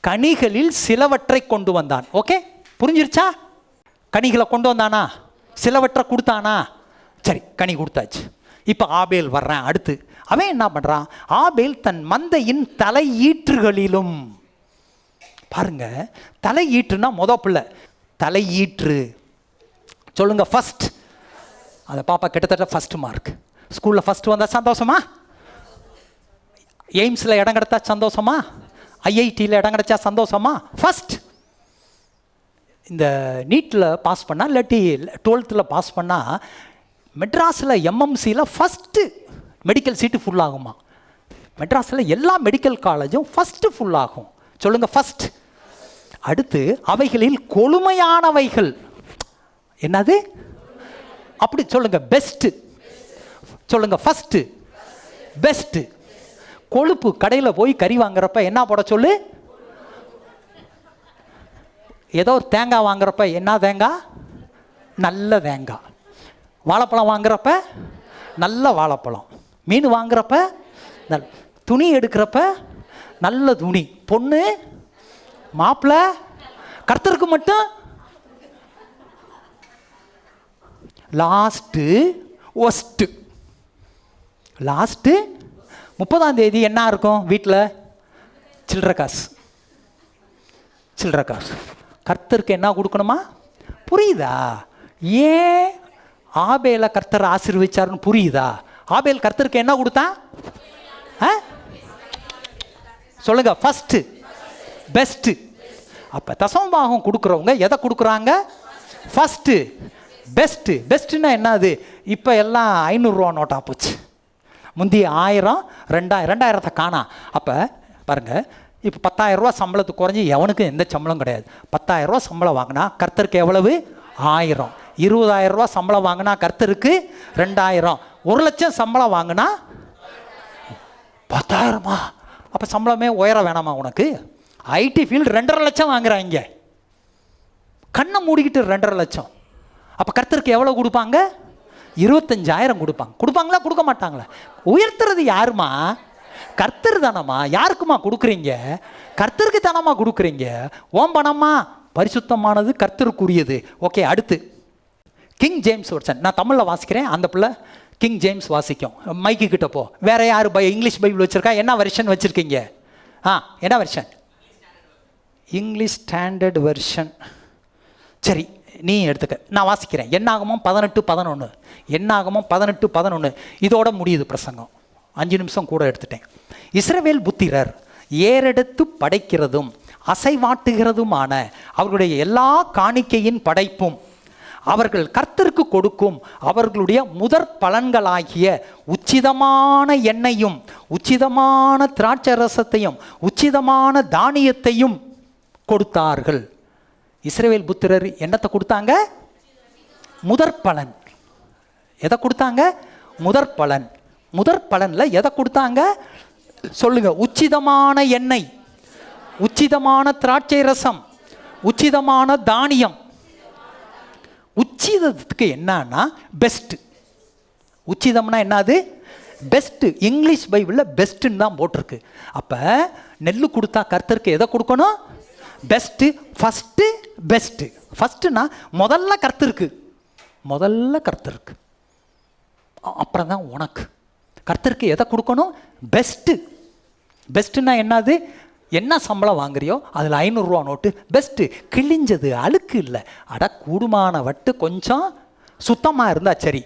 கனிகளில் சிலவற்றை கொண்டு வந்தான். ஓகே, புரிஞ்சிருச்சா? கனிகளை கொண்டு வந்தானா? சிலவற்றை கொடுத்தானா? சரி, கனி கொடுத்தாச்சு. இப்போ ஆபேல் வர்றேன். அடுத்து அவன் என்ன பண்ணுறான்? ஆபேல் தன் மந்தையின் தலையீற்றுகளிலும். பாருங்க, தலையீற்றுனா பிள்ளை தலையீற்று சொல்லுங்க, ஃபர்ஸ்ட். அந்த பாப்பா கிட்டத்தட்ட ஃபர்ஸ்ட் மார்க். ஸ்கூலில் ஃபர்ஸ்ட் வந்தால் சந்தோஷமா? எய்ம்ஸில் இடம் கிடைத்தா சந்தோஷமா? ஐஐடியில் இடம் கிடைச்சா சந்தோஷமா? ஃபர்ஸ்ட். இந்த நீட்டில் பாஸ் பண்ணால், இல்லாட்டி 12th பாஸ் பண்ணால், மெட்ராஸில் எம்எம்சியில் ஃபஸ்ட்டு மெடிக்கல் சீட்டு ஃபுல்லாகுமா? மெட்ராஸில் எல்லா மெடிக்கல் காலேஜும் ஃபஸ்ட்டு ஃபுல்லாகும். சொல்லுங்கள், ஃபஸ்ட். அடுத்து அவைகளில் கொழுமையானவைகள். என்னது? அப்படி சொல்லுங்க, பெஸ்ட்டு. சொல்லுங்க, ஃபஸ்ட்டு பெஸ்ட்டு. கொழுப்பு கடையில் போய் கறி வாங்குறப்ப என்ன போட சொல்லு? ஏதோ ஒரு தேங்காய் வாங்குறப்ப என்ன தேங்காய்? நல்ல தேங்காய். வாழைப்பழம் வாங்குறப்ப நல்ல வாழைப்பழம். மீன் வாங்குறப்ப துணி எடுக்கிறப்ப நல்ல துணி. பொண்ணு மாப்பிள்ளை கர்த்தருக்கு மட்டும் லாஸ்ட்டு ஒஸ்ட்டு. லாஸ்ட்டு 30ஆம் தேதி என்ன இருக்கும் வீட்டில்? சில்லற காசு. சில்லற காசு. கர்த்தருக்கு என்ன கொடுக்கணுமா? புரியுதா? ஏன் ஆபேலை கர்த்தர் ஆசீர்வதிச்சாருன்னு புரியுதா? ஆபேல் கர்த்தருக்கு என்ன கொடுத்தான்? சொல்லுங்க, ஃபஸ்ட்டு பெஸ்ட்டு. அப்போ தசமபாகம் கொடுக்குறவங்க எதை கொடுக்குறாங்க? First best. பெஸ்ட்டுன்னா என்னது? இப்போ எல்லாம் 500 ரூபா நோட்டாக போச்சு. முந்தி 1000, 2000, 2000 காணா. அப்போ பாருங்கள், இப்போ 10,000 ரூபா சம்பளத்துக்கு குறைஞ்சி எவனுக்கும் எந்த சம்பளம் கிடையாது. 10,000 ரூபா சம்பளம் வாங்கினா கர்த்தருக்கு எவ்வளவு? 1000. 20,000 ரூபா சம்பளம் வாங்கினா கர்த்தருக்கு 2000. 1,00,000 சம்பளம் வாங்கினா 10,000. அப்போ சம்பளமே உயர வேணாமா உனக்கு? ஐடி ஃபீல்டு 2,50,000 லட்சம் வாங்குறாங்க. கண்ணை மூடிக்கிட்டு 2,50,000 லட்சம். அப்போ கர்த்தருக்கு எவ்வளோ கொடுப்பாங்க? 25,000 கொடுப்பாங்க. கொடுப்பாங்களா கொடுக்க மாட்டாங்களா? உயர்த்துறது யாருமா? கர்த்தர் தானம்மா. யாருக்குமா கொடுக்குறீங்க? கர்த்தருக்கு தானம்மா கொடுக்குறீங்க. ஓம் பணமா? பரிசுத்தமானது, கர்த்தருக்குரியது. ஓகே, அடுத்து கிங் ஜேம்ஸ் வெர்ஷன். நான் தமிழில் வாசிக்கிறேன், அந்த பிள்ளை கிங் ஜேம்ஸ் வாசிக்கும். மைக்கு கிட்ட போ. வேற யார் இங்கிலீஷ் பைபிள் வச்சுருக்கா? என்ன வெர்ஷன் வச்சுருக்கீங்க? என்ன வெர்ஷன்? English standard version. சரி, நீ எடுத்துக்க, நான் வாசிக்கிறேன். என்னாகமம் 18:11. என்னாகமம் 18:11. இதோட முடியுது பிரசங்கம். 5 நிமிஷம் கூட எடுத்துட்டேன். இஸ்ரவேல் புத்திரர் ஏறெடுத்து படைக்கிறதும் அசைவாட்டுகிறதுமான அவர்களுடைய எல்லா காணிக்கையின் படைப்பும் அவர்கள் கர்த்தருக்கு கொடுக்கும் அவர்களுடைய முதற் பலன்களாகிய உச்சிதமான எண்ணெயும் உச்சிதமான திராட்சை ரசத்தையும் உச்சிதமான தானியத்தையும் கொடுத்தார்கள். இஸ்ரவேல் புத்திரர் என்னத்தை கொடுத்தாங்க? முதற் பலன். எதை கொடுத்தாங்க? முதற் பலன். முதற் பலன்ல எதை கொடுத்தாங்க சொல்லுங்க? உச்சிதமான எண்ணெய், உச்சிதமான திராட்சை ரசம், உச்சிதமான தானியம். உச்சிதத்துக்கு என்னன்னா பெஸ்ட். உச்சிதம்னா என்னது? பெஸ்ட். இங்கிலீஷ் பைபிளில் பெஸ்ட்டுன்னு தான் போட்டிருக்கு. அப்போ நெல் கொடுத்தா கர்த்தருக்கு எதை கொடுக்கணும்? பெஸ்ட்டு. First best. ஃபஸ்ட்டுனா முதல்ல கர்த்தருக்கு, முதல்ல கர்த்தருக்கு, அப்புறம் தான் உனக்கு. கர்த்தருக்கு எதை கொடுக்கணும்? பெஸ்ட்டு. பெஸ்ட்டுன்னா என்னது? என்ன சம்பளம் வாங்குறியோ அதில் 500 ரூபா நோட்டு பெஸ்ட்டு. கிழிஞ்சது, அழுக்கு இல்லை, அட கூடுமான வட்டு கொஞ்சம் சுத்தமாக இருந்தால் சரி.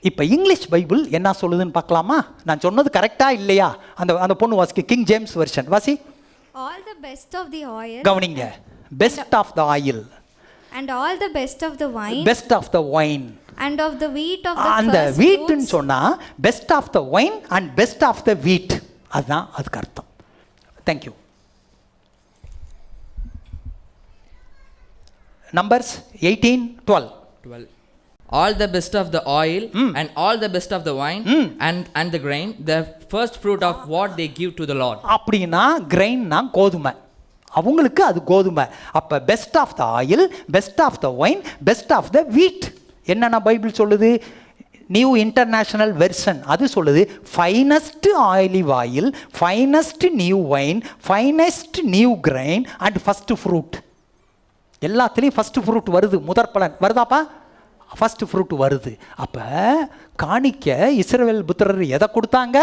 இப்போ இங்கிலீஷ் பைபிள் என்ன சொல்லுதுன்னு பார்க்கலாமா? நான் சொன்னது கரெக்டாக இல்லையா? அந்த பொண்ணு வாசிக்க, கிங் ஜேம்ஸ் வெர்ஷன் வாசி. All the best of the oil. கவனிங்க. Best of the oil. And all the best of the wine. Best of the wine. And of the wheat of the அந்த first வீட்டுன்னு fruits. சொன்னா best of the wine and best of the wheat. அதுதான் அதுக்கு அர்த்தம். Thank you. Numbers 18:12. All the best of the oil and all the best of the wine and the grain, the first fruit of what they give to the Lord. அப்படின்னா கிரெயின்னா கோதுமை, அவங்களுக்கு அது கோதுமை. அப்போ best of the oil, best of the wine, best of the wheat. என்னென்ன Bible சொல்லுது? New international version அது சொல்லுது finest olive oil, finest new wine, finest new grain and first fruit. எல்லாத்துலேயும் ஃபஸ்ட்டு ஃப்ரூட் வருது. முதற் பலன் வருதாப்பா? ஃபஸ்ட்டு ஃப்ரூட் வருது. அப்போ காணிக்க இஸ்ரவேல் புத்திரர் எதை கொடுத்தாங்க?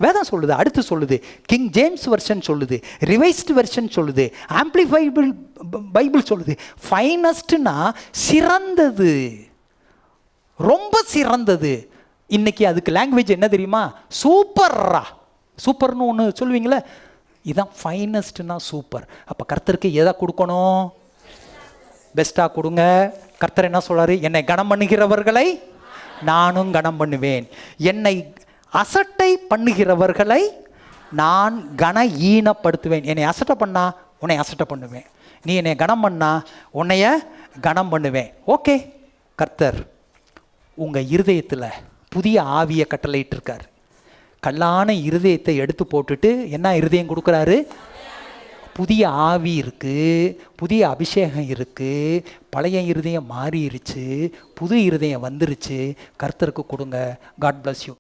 வேதம் சொல்லுது. அடுத்து சொல்லுது, கிங் ஜேம்ஸ் வெர்ஷன் சொல்லுது, ரிவைஸ்டு வெர்ஷன் சொல்லுது, ஆம்பிளிஃபைடு பைபிள் சொல்லுது. ஃபைனஸ்ட்னா சிறந்தது, ரொம்ப சிறந்தது. இன்னைக்கு அதுக்கு லாங்குவேஜ் என்ன தெரியுமா? சூப்பர்ரா. சூப்பர்னு ஒன்று சொல்லுவீங்களே, இதுதான் ஃபைனஸ்ட்னா சூப்பர். அப்போ கர்த்தருக்கு எதை கொடுக்கணும்? பெஸ்ட்டாக கொடுங்க. கர்த்தர் என்ன சொல்றாரு? என்னை கனம் பண்ணுகிறவர்களை நானும் கனம் பண்ணுவேன், என்னை அசட்டை பண்ணுகிறவர்களை நான் கன ஈனப்படுத்துவேன். என்னை அசட்டை பண்ணா உன்னை அசட்டை பண்ணுவேன், நீ என்னை கனம் பண்ணா உன்னைய கனம் பண்ணுவேன். ஓகே, கர்த்தர் உங்கள் இருதயத்தில் புதிய ஆவியை கட்டளையிட்டிருக்கார். கல்லான இருதயத்தை எடுத்து போட்டுட்டு என்ன இருதயம் கொடுக்குறாரு? புதிய ஆவி இருக்குது, புதிய அபிஷேகம் இருக்குது. பழைய இருதயம் மாறிடுச்சு, புது இருதயம் வந்துருச்சு. கர்த்தருக்கு கொடுங்க. God bless you.